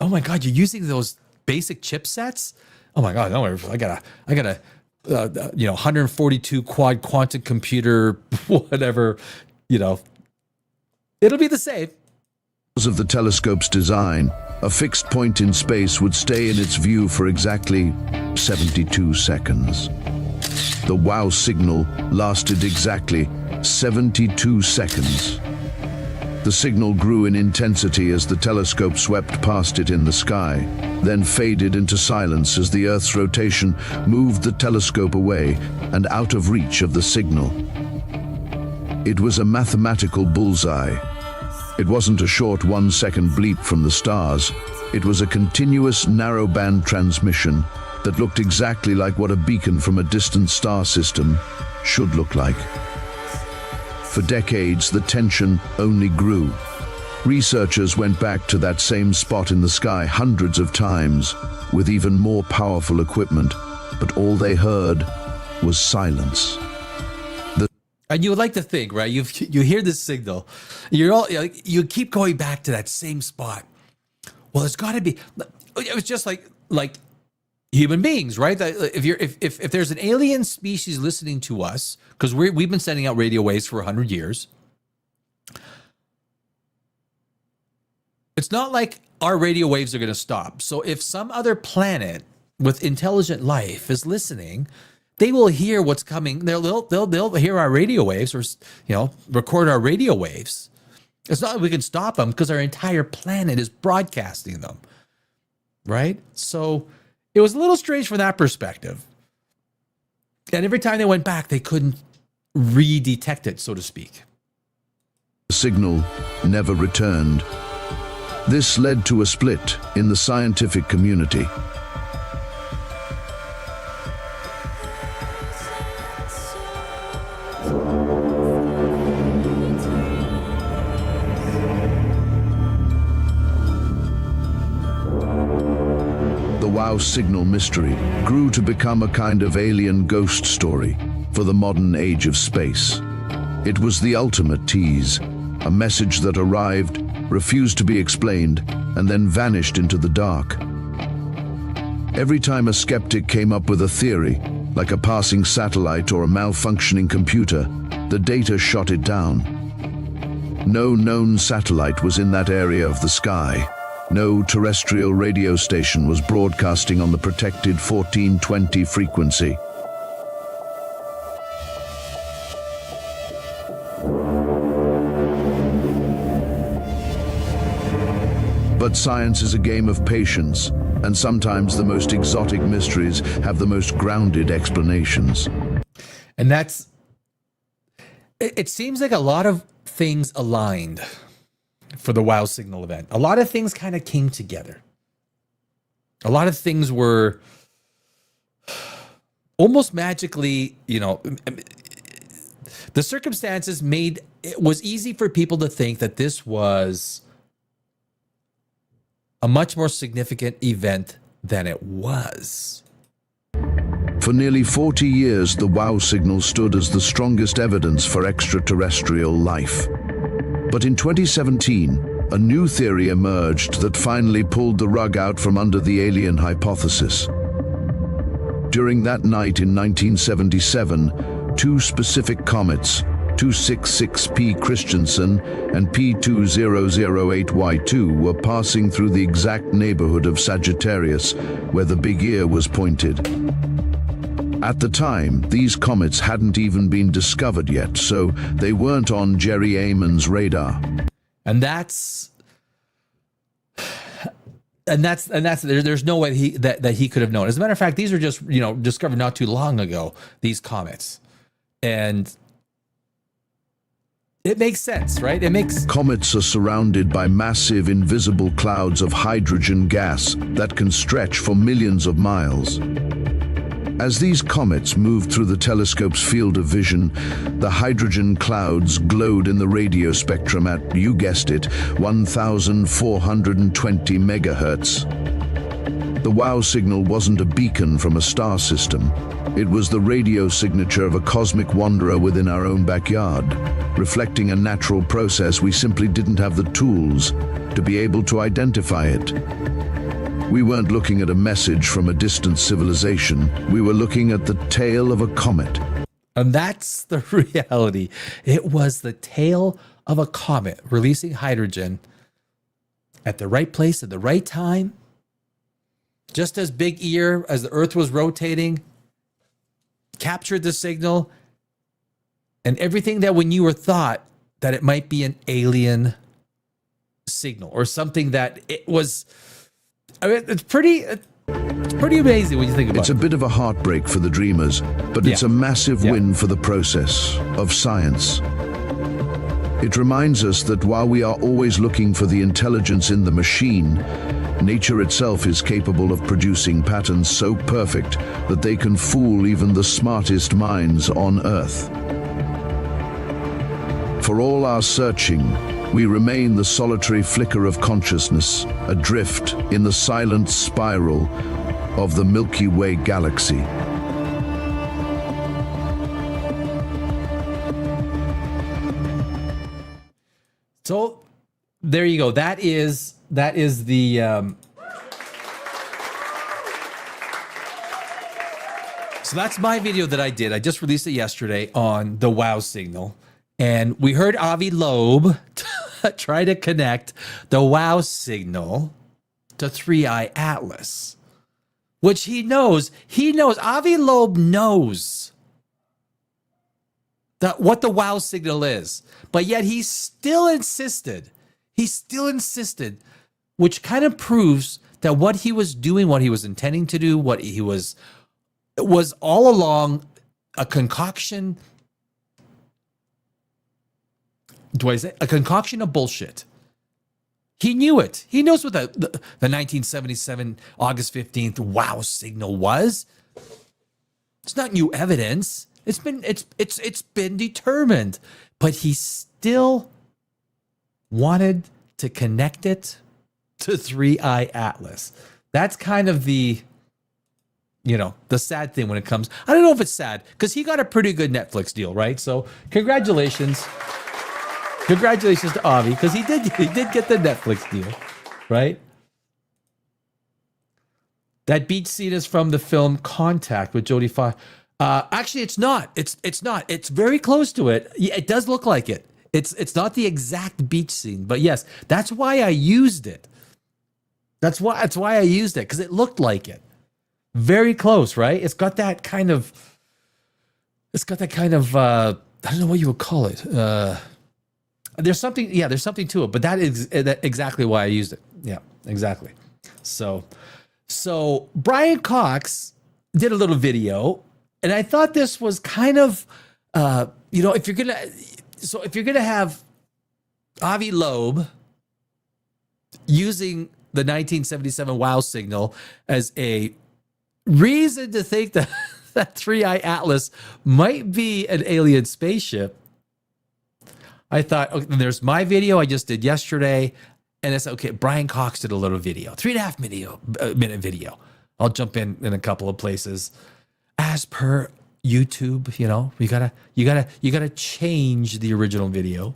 Oh my God, you're using those basic chipsets? Oh my God, no, I got a 142 quad quantum computer, whatever, it'll be the same. Because of the telescope's design, a fixed point in space would stay in its view for exactly 72 seconds. The wow signal lasted exactly 72 seconds. The signal grew in intensity as the telescope swept past it in the sky, then faded into silence as the Earth's rotation moved the telescope away and out of reach of the signal. It was a mathematical bullseye. It wasn't a short 1-second bleep from the stars. It was a continuous narrowband transmission that looked exactly like what a beacon from a distant star system should look like. For decades, the tension only grew. Researchers went back to that same spot in the sky hundreds of times with even more powerful equipment, but all they heard was silence. And you would like to think, right? You hear this signal, you keep going back to that same spot. Well, it's got to be. It was just like human beings, right? If there's an alien species listening to us, because we've been sending out radio waves for 100 years, it's not like our radio waves are going to stop. So if some other planet with intelligent life is listening, they will hear what's coming. They'll hear our radio waves, or record our radio waves. It's not like we can stop them because our entire planet is broadcasting them, right? So it was a little strange from that perspective. And every time they went back, they couldn't redetect it, so to speak. The signal never returned. This led to a split in the scientific community. The WOW signal mystery grew to become a kind of alien ghost story for the modern age of space. It was the ultimate tease, a message that arrived, refused to be explained, and then vanished into the dark. Every time a skeptic came up with a theory, like a passing satellite or a malfunctioning computer, the data shot it down. No known satellite was in that area of the sky. No terrestrial radio station was broadcasting on the protected 1420 frequency. But science is a game of patience, and sometimes the most exotic mysteries have the most grounded explanations. And it seems like a lot of things aligned for the WOW signal event. A lot of things kind of came together. A lot of things were almost magically, the circumstances made it was easy for people to think that this was a much more significant event than it was. For nearly 40 years, the WOW signal stood as the strongest evidence for extraterrestrial life. But in 2017, a new theory emerged that finally pulled the rug out from under the alien hypothesis. During that night in 1977, two specific comets, 266P Christensen and P2008Y2, were passing through the exact neighborhood of Sagittarius, where the big ear was pointed. At the time, these comets hadn't even been discovered yet, so they weren't on Jerry Amon's radar. And there's no way that he could have known. As a matter of fact, these are just, discovered not too long ago, these comets. And it makes sense, right? Comets are surrounded by massive invisible clouds of hydrogen gas that can stretch for millions of miles. As these comets moved through the telescope's field of vision, the hydrogen clouds glowed in the radio spectrum at, you guessed it, 1,420 megahertz. The WOW signal wasn't a beacon from a star system. It was the radio signature of a cosmic wanderer within our own backyard, reflecting a natural process we simply didn't have the tools to be able to identify it. We weren't looking at a message from a distant civilization. We were looking at the tail of a comet. And that's the reality. It was the tail of a comet releasing hydrogen at the right place at the right time. Just as Big Ear, as the Earth was rotating, captured the signal, and everything that when you were thought that it might be an alien signal or something that it was. I mean, it's pretty amazing when you think about It's it. a bit of a heartbreak for the dreamers, but it's a massive win for the process of science. It reminds us that while we are always looking for the intelligence in the machine, nature itself is capable of producing patterns so perfect that they can fool even the smartest minds on Earth. For all our searching, we remain the solitary flicker of consciousness, adrift in the silent spiral of the Milky Way galaxy. So there you go. That is the so that's my video that I did. I just released it yesterday on the WOW signal, and we heard Avi Loeb try to connect the WOW signal to 3i Atlas, which he knows. Avi Loeb knows what the WOW signal is, but yet he still insisted, which kind of proves that what he was doing, what he was intending to do, what he was all along a concoction. Do I say a concoction of bullshit? He knew it. He knows what the 1977 August 15th WOW signal was. It's not new evidence. It's been determined, but he still wanted to connect it to 3i Atlas. That's kind of the sad thing when it comes. I don't know if it's sad because he got a pretty good Netflix deal, right? So congratulations to Avi because he did get the Netflix deal, right? That beach scene is from the film Contact with Jodie Foster. Actually, it's not. It's not. It's very close to it. Yeah, it does look like it. It's not the exact beach scene, but yes, that's why I used it. That's why I used it because it looked like it. Very close, right? It's got that kind of. I don't know what you would call it. There's something to it, but that is exactly why I used it. Yeah, exactly. So Brian Cox did a little video. And I thought this was kind of, if you're gonna have Avi Loeb using the 1977 WOW signal as a reason to think that 3i Atlas might be an alien spaceship, I thought, okay, there's my video I just did yesterday, and it's okay. Brian Cox did a little video, 3.5 minute video. I'll jump in a couple of places. As per YouTube, you gotta change the original video.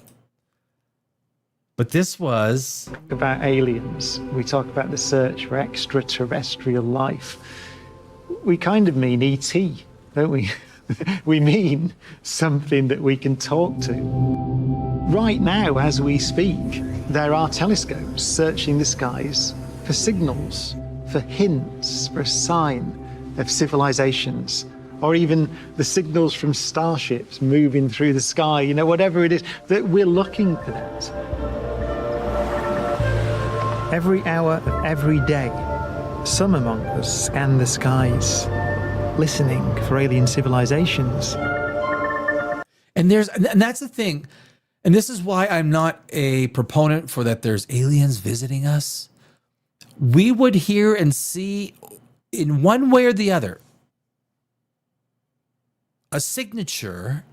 But this was about aliens. We talk about the search for extraterrestrial life. We kind of mean ET, don't we? We mean something that we can talk to. Right now, as we speak, there are telescopes searching the skies for signals, for hints, for a sign of civilizations, or even the signals from starships moving through the sky, whatever it is, that we're looking for that. Every hour of every day, some among us scan the skies, listening for alien civilizations. And that's the thing. And this is why I'm not a proponent for that there's aliens visiting us. We would hear and see in one way or the other a signature,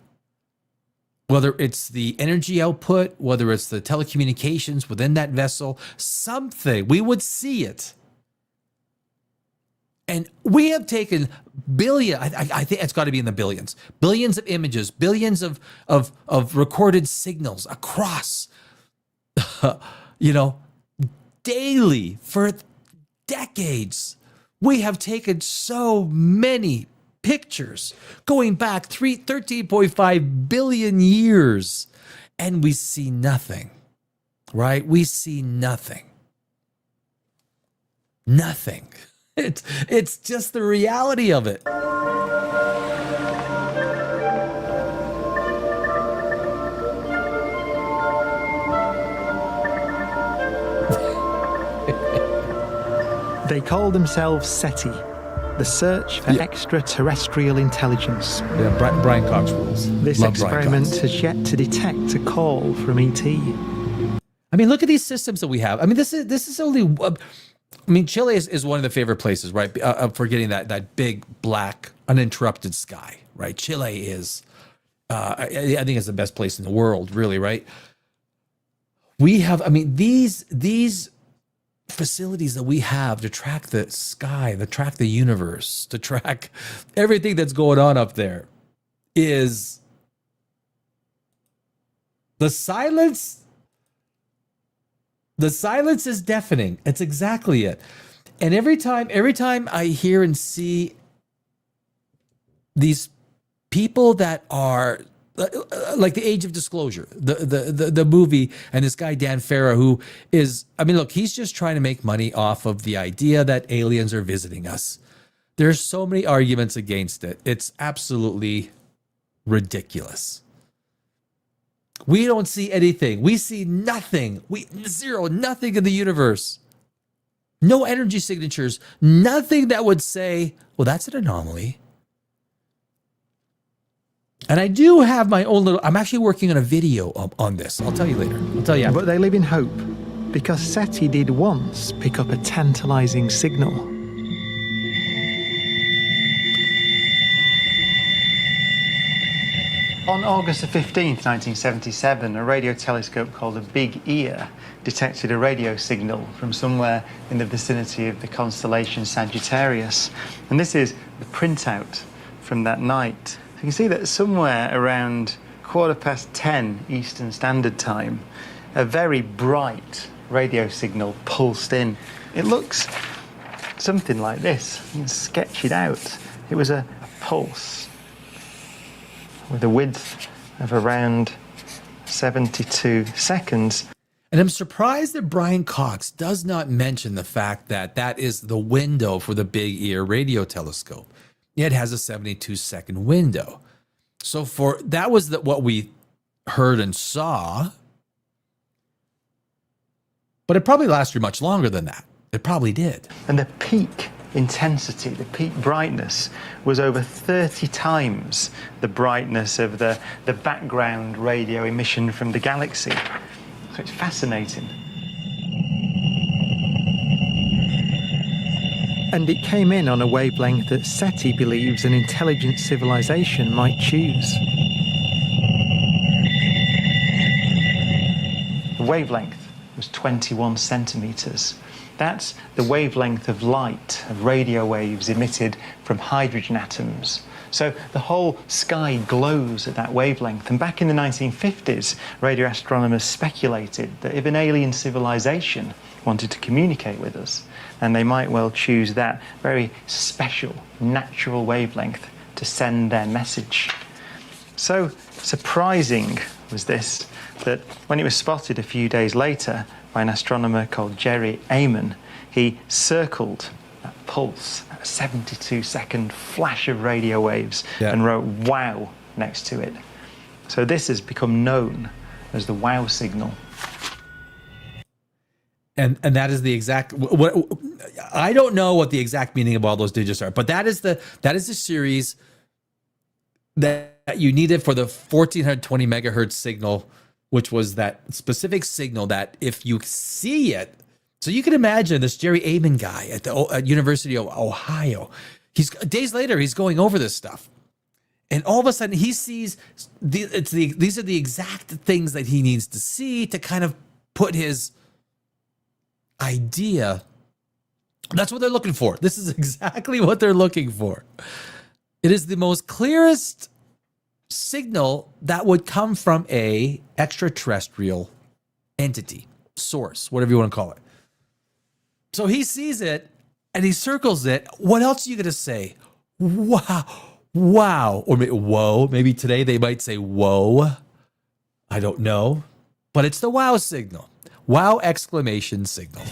whether it's the energy output, whether it's the telecommunications within that vessel, something, we would see it. And we have taken I think it's got to be in the billions of images, billions of recorded signals across, daily for decades. We have taken so many pictures going back 13.5 billion years, and we see nothing, right? We see nothing. Nothing. It's just the reality of it. They call themselves SETI, the Search for Extraterrestrial Intelligence. Yeah, Brian Cox rules. This Love Brian experiment Cox. has yet to detect a call from ET. I mean, look at these systems that we have. I mean, this is only. I mean, Chile is one of the favorite places, right? For getting that big black uninterrupted sky, right? Chile is. I think it's the best place in the world, really, right? We have. I mean, these facilities that we have to track the sky, to track the universe, to track everything that's going on up there, is the silence. The silence is deafening. It's exactly it. And every time I hear and see these people that are like the Age of Disclosure, the movie, and this guy Dan Farah, who is, I mean, look, he's just trying to make money off of the idea that aliens are visiting us. There's so many arguments against it. It's absolutely ridiculous. We don't see anything. We see nothing. Nothing in the universe. No energy signatures. Nothing that would say, well, that's an anomaly. And I do have my own I'm actually working on a video on this. I'll tell you later. I'll tell you after. But they live in hope, because SETI did once pick up a tantalizing signal. On August the 15th, 1977, a radio telescope called a Big Ear detected a radio signal from somewhere in the vicinity of the constellation Sagittarius. And this is the printout from that night. You can see that somewhere around 10:15 Eastern Standard Time, a very bright radio signal pulsed in. It looks something like this. You can sketch it out. It was a pulse with a width of around 72 seconds. And I'm surprised that Brian Cox does not mention the fact that that is the window for the Big Ear radio telescope. It has a 72-second window. So that was what we heard and saw. But it probably lasted much longer than that. It probably did. And the peak intensity, the peak brightness, was over 30 times the brightness of the background radio emission from the galaxy. So it's fascinating. And it came in on a wavelength that SETI believes an intelligent civilization might choose. The wavelength was 21 centimeters. That's the wavelength of light, of radio waves emitted from hydrogen atoms. So the whole sky glows at that wavelength. And back in the 1950s, radio astronomers speculated that if an alien civilization wanted to communicate with us, then they might well choose that very special, natural wavelength to send their message. So surprising was this, that when it was spotted a few days later by an astronomer called Jerry Amon, he circled that pulse, that 72-second flash of radio waves, and wrote "wow" next to it. So this has become known as the wow signal. And that is the exact. What I don't know what the exact meaning of all those digits are, but that is the series that you needed for the 1420 megahertz signal, which was that specific signal that if you see it, so you can imagine this Jerry Amon guy at the University of Ohio. Days later, he's going over this stuff, and all of a sudden he sees these are the exact things that he needs to see to kind of put his idea. That's what they're looking for. This is exactly what they're looking for. It is the most clearest signal that would come from a extraterrestrial entity, source, whatever you want to call it. So he sees it and he circles it. What else are you going to say? Wow. Or maybe whoa. Maybe today they might say whoa. I don't know. But it's the wow signal. Wow exclamation signal.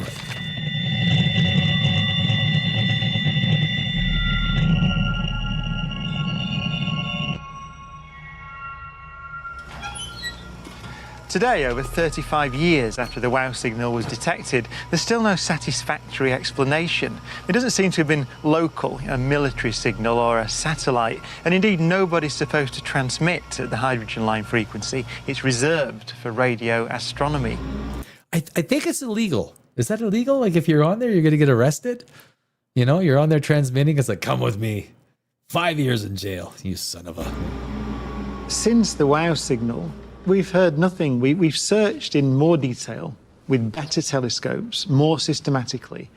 Today, over 35 years after the WOW signal was detected, there's still no satisfactory explanation. It doesn't seem to have been local, a military signal or a satellite, and indeed nobody's supposed to transmit at the hydrogen line frequency. It's reserved for radio astronomy. I think it's illegal. Is that illegal? Like if you're on there, you're going to get arrested? You know, you're on there transmitting. It's like, come with me. 5 years in jail, you son of a... Since the WOW signal, we've heard nothing. We've searched in more detail with better telescopes, more systematically.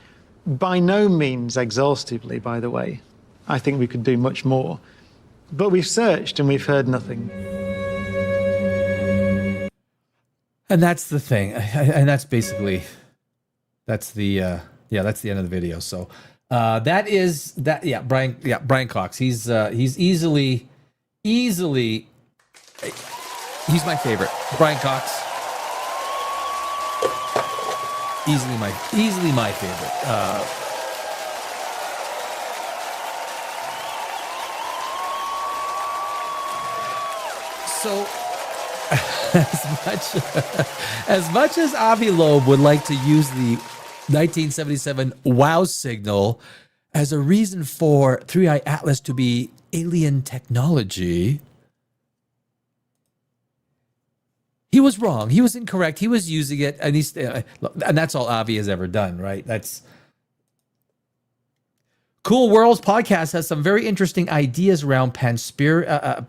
By no means exhaustively, by the way. I think we could do much more. But we've searched and we've heard nothing. And that's the thing. And that's basically, that's the end of the video. So Brian Cox. He's easily, he's my favorite. Brian Cox. Easily my favorite. So as much as Avi Loeb would like to use the 1977 WOW signal as a reason for 3i Atlas to be alien technology, he was wrong. He was incorrect. He was using it, and and that's all Avi has ever done, right? That's Cool Worlds podcast has some very interesting ideas around panspermia,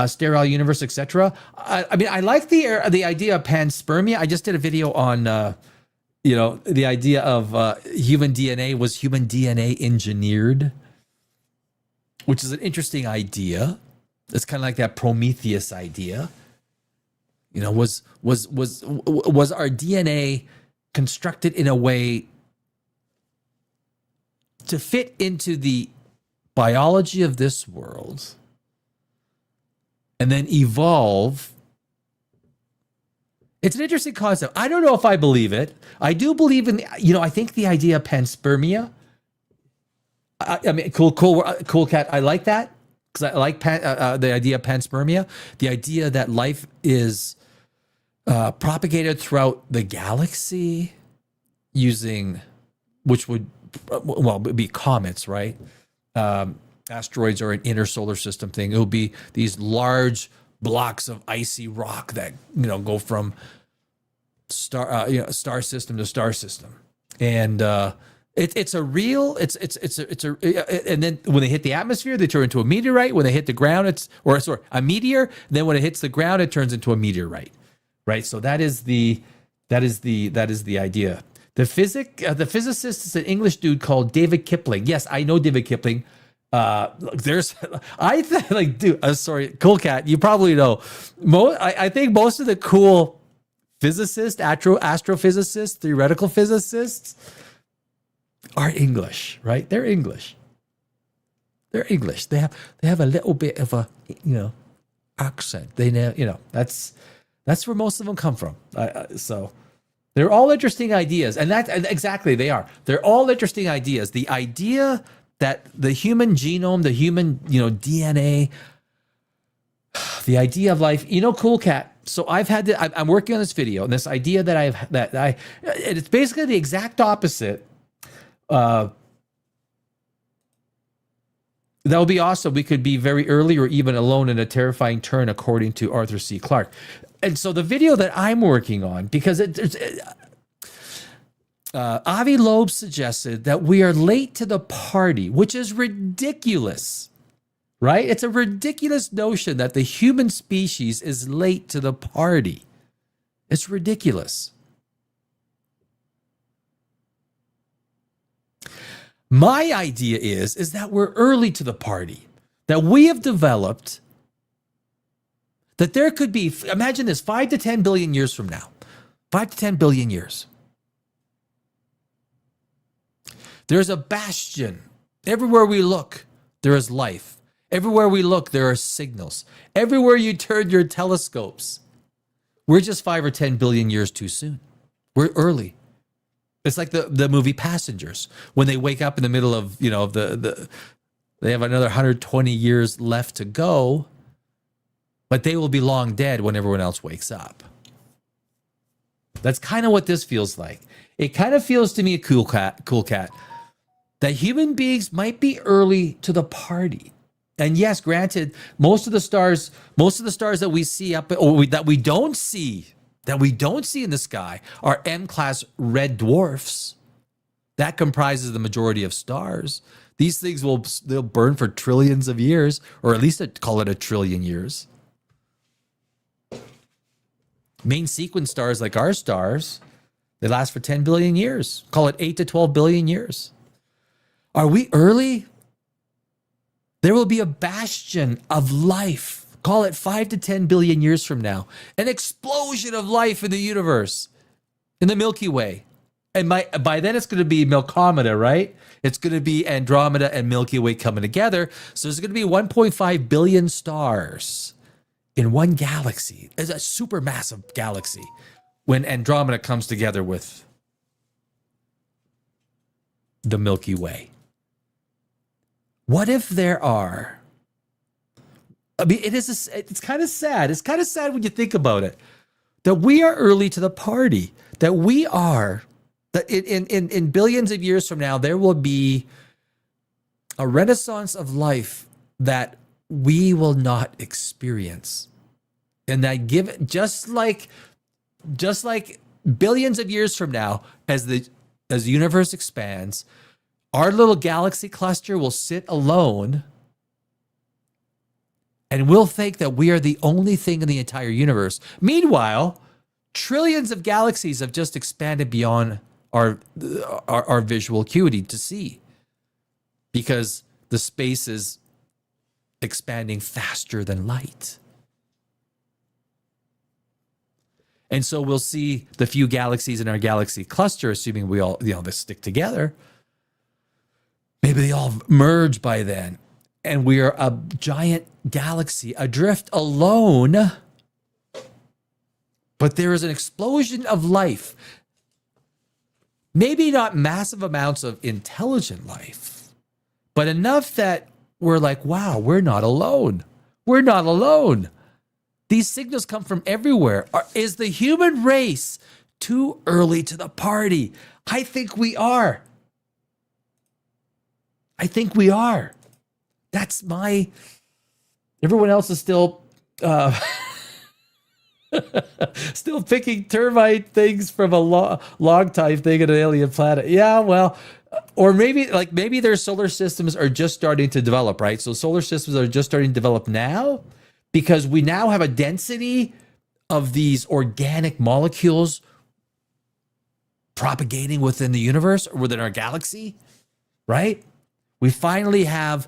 sterile universe, etc. I mean, I like the idea of panspermia. I just did a video on, the idea of human DNA. Was human DNA engineered? Which is an interesting idea. It's kind of like that Prometheus idea. You know, was our DNA constructed in a way to fit into the biology of this world and then evolve? It's an interesting concept. I don't know if I believe it. I do believe in, I think the idea of panspermia. I mean, cool cat. I like that because I like the idea of panspermia. The idea that life is propagated throughout the galaxy using, which would, be comets, right? Asteroids are an inner solar system thing. It will be these large blocks of icy rock that go from star system to star system, and it's a real. And then when they hit the atmosphere, they turn into a meteorite. When they hit the ground, a meteor. Then when it hits the ground, it turns into a meteorite, right? So that is the idea. The physicist is an English dude called David Kipling. Yes, I know David Kipling. Sorry, Cool Cat. You probably know. I think most of the cool physicists, astrophysicists, theoretical physicists are English, right? They're English. They have a little bit of a accent. They know that's where most of them come from. So. They're all interesting ideas, and exactly they are. They're all interesting ideas. The idea that the human genome, the human DNA, the idea of life. Cool Cat. So I'm working on this video, and this idea and it's basically the exact opposite. That would be awesome. We could be very early or even alone in a terrifying turn, according to Arthur C. Clarke. And so the video that I'm working on, because Avi Loeb suggested that we are late to the party, which is ridiculous, right? It's a ridiculous notion that the human species is late to the party. It's ridiculous. My idea is that we're early to the party, that we have developed, that there could be, imagine this, 5 to 10 billion years from now, 5 to 10 billion years. There's a bastion. Everywhere we look, there is life. Everywhere we look, there are signals. Everywhere you turn your telescopes, we're just 5 or 10 billion years too soon. We're early. It's like the movie Passengers, when they wake up in the middle of, they have another 120 years left to go. but they will be long dead when everyone else wakes up. That's kind of what this feels like. It kind of feels to me, cool cat, that human beings might be early to the party. And yes, granted, most of the stars that we see that we don't see in the sky are M-class red dwarfs. That comprises the majority of stars. These things they'll burn for trillions of years, or at least call it a trillion years. Main sequence stars like our stars, they last for 10 billion years. Call it 8 to 12 billion years. Are we early? There will be a bastion of life. Call it 5 to 10 billion years from now. An explosion of life in the universe, in the Milky Way. And by then it's going to be Milkomeda, right? It's going to be Andromeda and Milky Way coming together. So there's going to be 1.5 billion stars in one galaxy. It's a supermassive galaxy when Andromeda comes together with the Milky Way. What if there are? I mean, it's kind of sad. It's kind of sad when you think about it, that we are early to the party, that in billions of years from now, there will be a renaissance of life that we will not experience. And that just like billions of years from now, as the universe expands, our little galaxy cluster will sit alone, and we'll think that we are the only thing in the entire universe. Meanwhile, trillions of galaxies have just expanded beyond our visual acuity to see, because the space is expanding faster than light. And so we'll see the few galaxies in our galaxy cluster, assuming we all, they stick together. Maybe they all merge by then, and we are a giant galaxy adrift alone. But there is an explosion of life. Maybe not massive amounts of intelligent life, but enough that we're like, wow, we're not alone. We're not alone. These signals come from everywhere. Is the human race too early to the party? I think we are. I think we are. That's everyone else is still still picking termite things from a log type thing in an alien planet. Yeah, well, or maybe their solar systems are just starting to develop, right? So solar systems are just starting to develop now because we now have a density of these organic molecules propagating within the universe or within our galaxy, right? We finally have,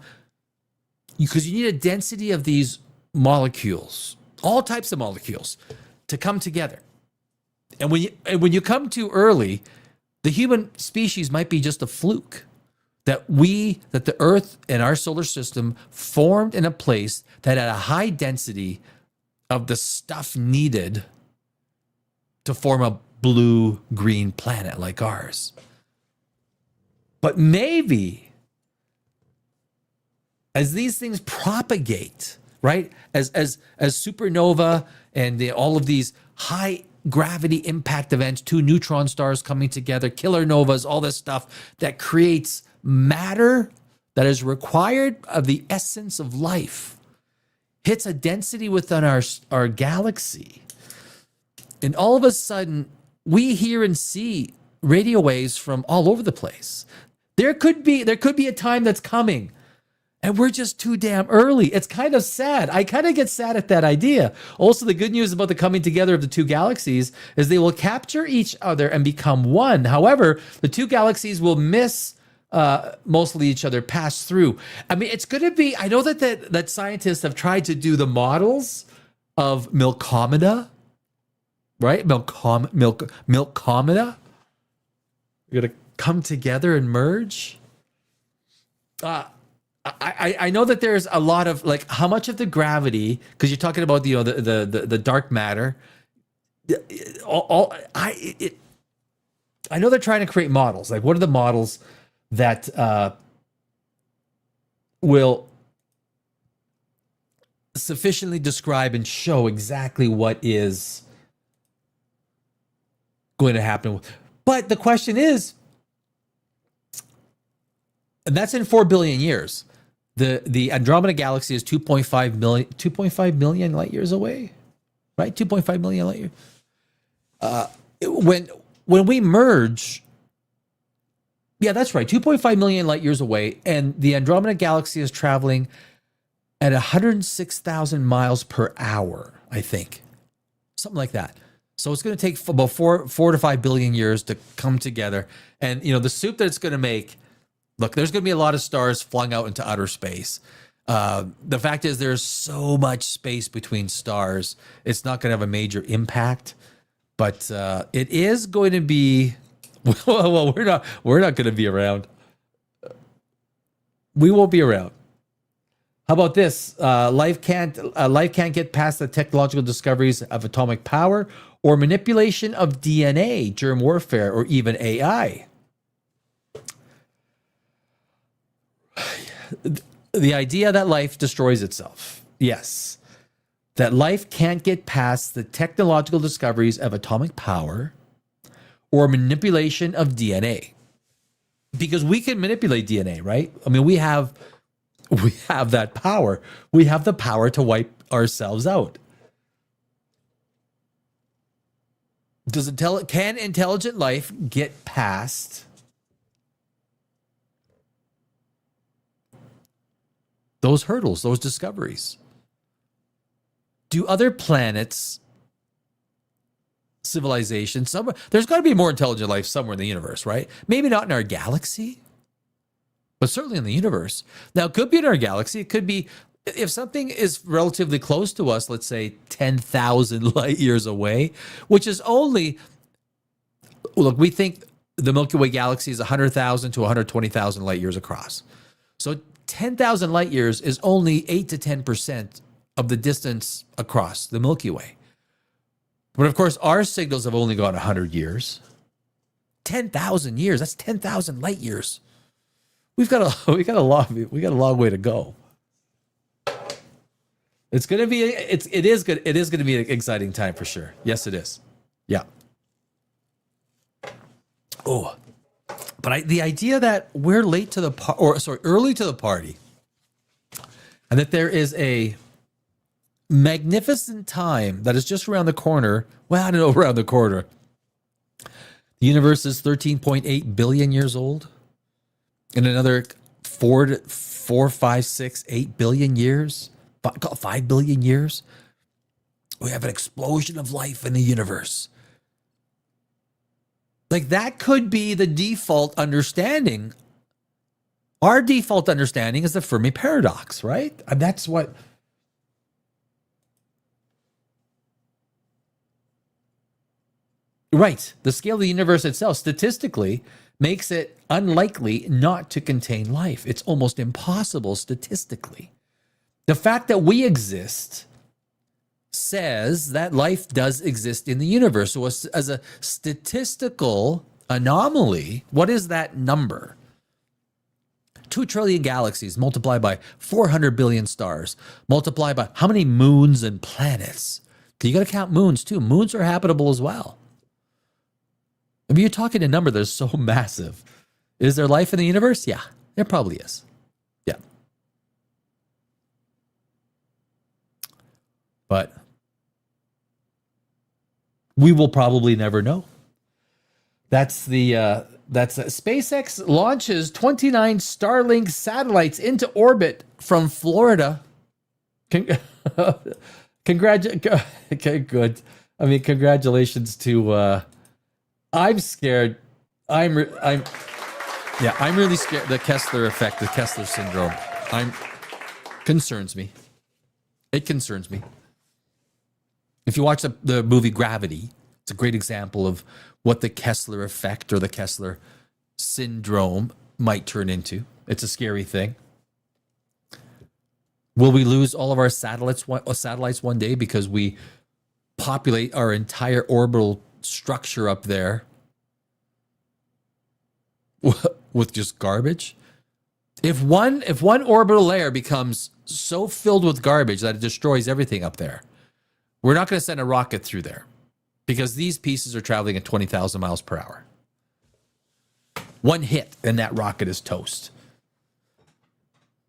because you need a density of these molecules, all types of molecules, to come together. And when you come too early, the human species might be just a fluke. That the Earth and our solar system formed in a place that had a high density of the stuff needed to form a blue-green planet like ours. But maybe as these things propagate, right? As supernova and all of these high gravity impact events, two neutron stars coming together, killer novas, all this stuff that creates matter that is required of the essence of life, hits a density within our galaxy. And all of a sudden, we hear and see radio waves from all over the place. There could be a time that's coming, and we're just too damn early. It's kind of sad. I kind of get sad at that idea. Also, the good news about the coming together of the two galaxies is they will capture each other and become one. However, the two galaxies will miss mostly each other, pass through. I mean, it's going to be, I know that scientists have tried to do the models of Milkomeda, right? Milkomeda. You're going to come together and merge. I know that there's a lot of, like, how much of the gravity, because you're talking about the dark matter. I know they're trying to create models. Like, what are the models that will sufficiently describe and show exactly what is going to happen. But the question is, and that's in 4 billion years. The Andromeda galaxy is 2.5 million light years away, right? 2.5 million light years. When we merge, yeah, that's right, 2.5 million light years away, and the Andromeda galaxy is traveling at 106,000 miles per hour, I think, something like that. So it's going to take about 4 to 5 billion years to come together, and the soup that it's going to make. Look, there's going to be a lot of stars flung out into outer space. The fact is, there's so much space between stars, it's not going to have a major impact. But it is going to be. Well, we're not going to be around. We won't be around. How about this? Life can't get past the technological discoveries of atomic power or manipulation of DNA, germ warfare, or even AI. The idea that life destroys itself. Yes. That life can't get past the technological discoveries of atomic power or manipulation of DNA. Because we can manipulate DNA, right? I mean, we have that power. We have the power to wipe ourselves out. Can intelligent life get past those hurdles, those discoveries? Do other planets, civilizations, there's got to be more intelligent life somewhere in the universe, right? Maybe not in our galaxy, but certainly in the universe. Now, it could be in our galaxy. It could be, if something is relatively close to us, let's say 10,000 light years away, which is only, look, we think the Milky Way galaxy is 100,000 to 120,000 light years across. So 10,000 light years is only 8 to 10% of the distance across the Milky Way. But of course, our signals have only gone 100 years. 10,000 years, that's 10,000 light years. We got a long way to go. It is going to be an exciting time for sure. Yes, it is. Yeah. Oh, but the idea that we're early to the party, and that there is a magnificent time that is just around the corner. Well, I don't know, around the corner. The universe is 13.8 billion years old. In another 4, 5, 6, 8 billion years, 5 billion years, we have an explosion of life in the universe. Like, that could be the default understanding. Our default understanding is the Fermi paradox, right? And that's what... Right. The scale of the universe itself statistically makes it unlikely not to contain life. It's almost impossible statistically. The fact that we exist says that life does exist in the universe. So as a statistical anomaly, what is that number? 2 trillion galaxies multiplied by 400 billion stars, multiplied by how many moons and planets? You got to count moons too. Moons are habitable as well. I mean, you're talking a number that's so massive. Is there life in the universe? Yeah, there probably is. Yeah. But we will probably never know. SpaceX launches 29 Starlink satellites into orbit from Florida. Okay, good. I mean, congratulations to... I'm scared. I'm really scared. The Kessler effect, the Kessler syndrome. Concerns me. It concerns me. If you watch the movie Gravity, it's a great example of what the Kessler effect or the Kessler syndrome might turn into. It's a scary thing. Will we lose all of our satellites one day because we populate our entire orbital structure up there with just garbage? If one orbital layer becomes so filled with garbage that it destroys everything up there, we're not going to send a rocket through there because these pieces are traveling at 20,000 miles per hour. One hit and that rocket is toast.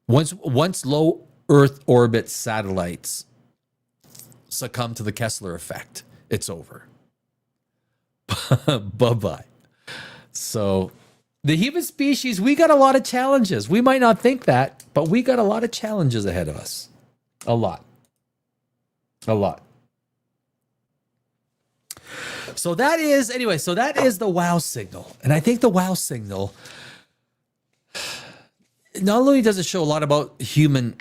Once low Earth orbit satellites succumb to the Kessler effect, it's over. Bye-bye. So the human species, we got a lot of challenges. We might not think that, but we got a lot of challenges ahead of us. A lot. So that is the wow signal. And I think the wow signal, not only does it show a lot about human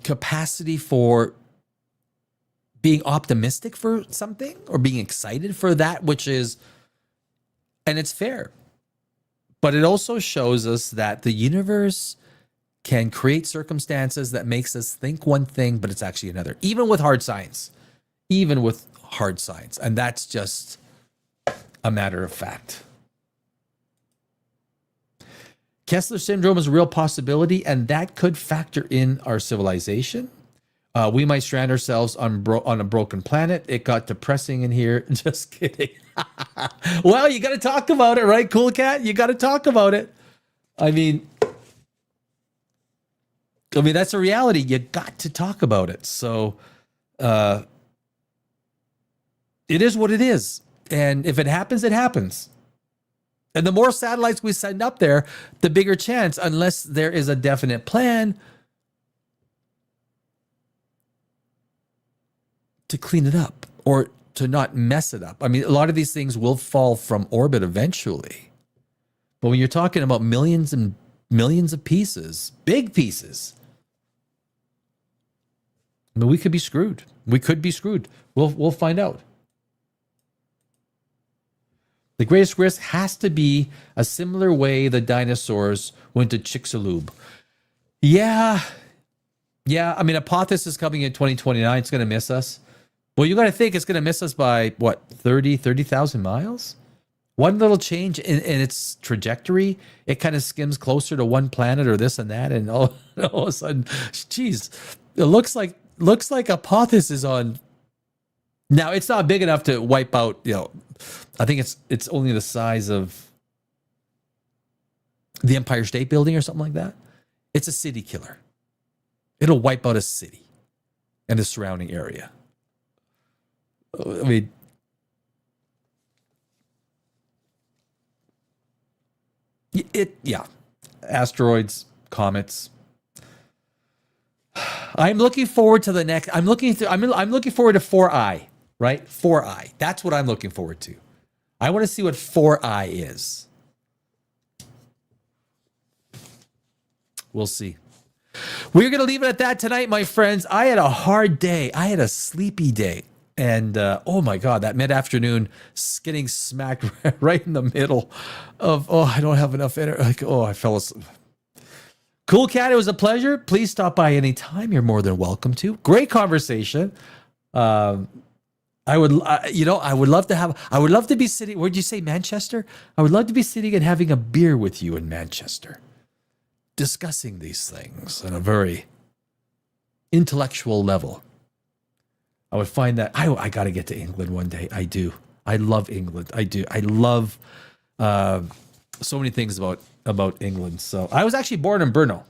capacity for being optimistic for something or being excited for that which is, and it's fair, but it also shows us that the universe can create circumstances that makes us think one thing, but it's actually another, even with hard science. And that's just a matter of fact. Kessler syndrome is a real possibility, and that could factor in our civilization. We might strand ourselves on a broken planet. It got depressing in here. Just kidding. Well, you got to talk about it, right, Cool Cat? You got to talk about it. I mean, that's a reality. You got to talk about it. So, it is what it is. And if it happens, it happens. And the more satellites we send up there, the bigger chance, unless there is a definite plan to clean it up or to not mess it up. I mean, a lot of these things will fall from orbit eventually. But when you're talking about millions and millions of pieces, big pieces, I mean, we could be screwed. We'll find out. The greatest risk has to be a similar way the dinosaurs went to Chicxulub. Yeah. I mean, Apophis is coming in 2029. It's going to miss us. Well, you got to think it's going to miss us by, what, 30,000 miles? One little change in its trajectory, it kind of skims closer to one planet or this and that. And all of a sudden, geez, it looks like Apophis is on. Now, it's not big enough to wipe out, I think it's only the size of the Empire State Building or something like that. It's a city killer. It'll wipe out a city and the surrounding area. I mean, asteroids, comets. I'm looking forward to the next. I'm looking forward to 4i, right? 4i. That's what I'm looking forward to. I want to see what 4i is. We'll see. We're going to leave it at that tonight, my friends. I had a hard day. I had a sleepy day. And oh my God, that mid-afternoon getting smacked right in the middle of, I don't have enough energy. I fell asleep. Cool Cat, it was a pleasure. Please stop by anytime. You're more than welcome to. Great conversation. I would love to be sitting, where'd you say, Manchester? I would love to be sitting and having a beer with you in Manchester, discussing these things on a very intellectual level. I would find that I got to get to England one day. I do. I love England. I do. I love so many things about England. So I was actually born in Brno.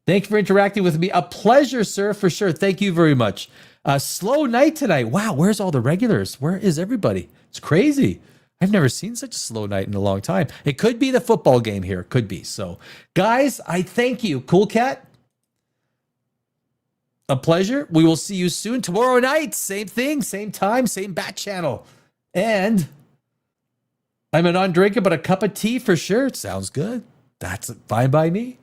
Thank you for interacting with me. A pleasure, sir, for sure. Thank you very much. Slow night tonight. Wow, where's all the regulars? Where is everybody? It's crazy. I've never seen such a slow night in a long time. It could be the football game here. Could be. So, guys, I thank you. Cool Cat. A pleasure. We will see you soon. Tomorrow night, same thing, same time, same bat channel. And I'm a non-drinker, but a cup of tea for sure. Sounds good. That's fine by me.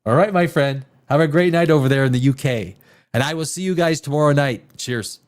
All right, my friend. Have a great night over there in the UK. And I will see you guys tomorrow night. Cheers.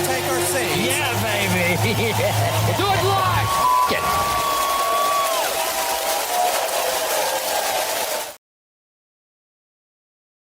take our saves. Yeah, baby. Do it live. F- it.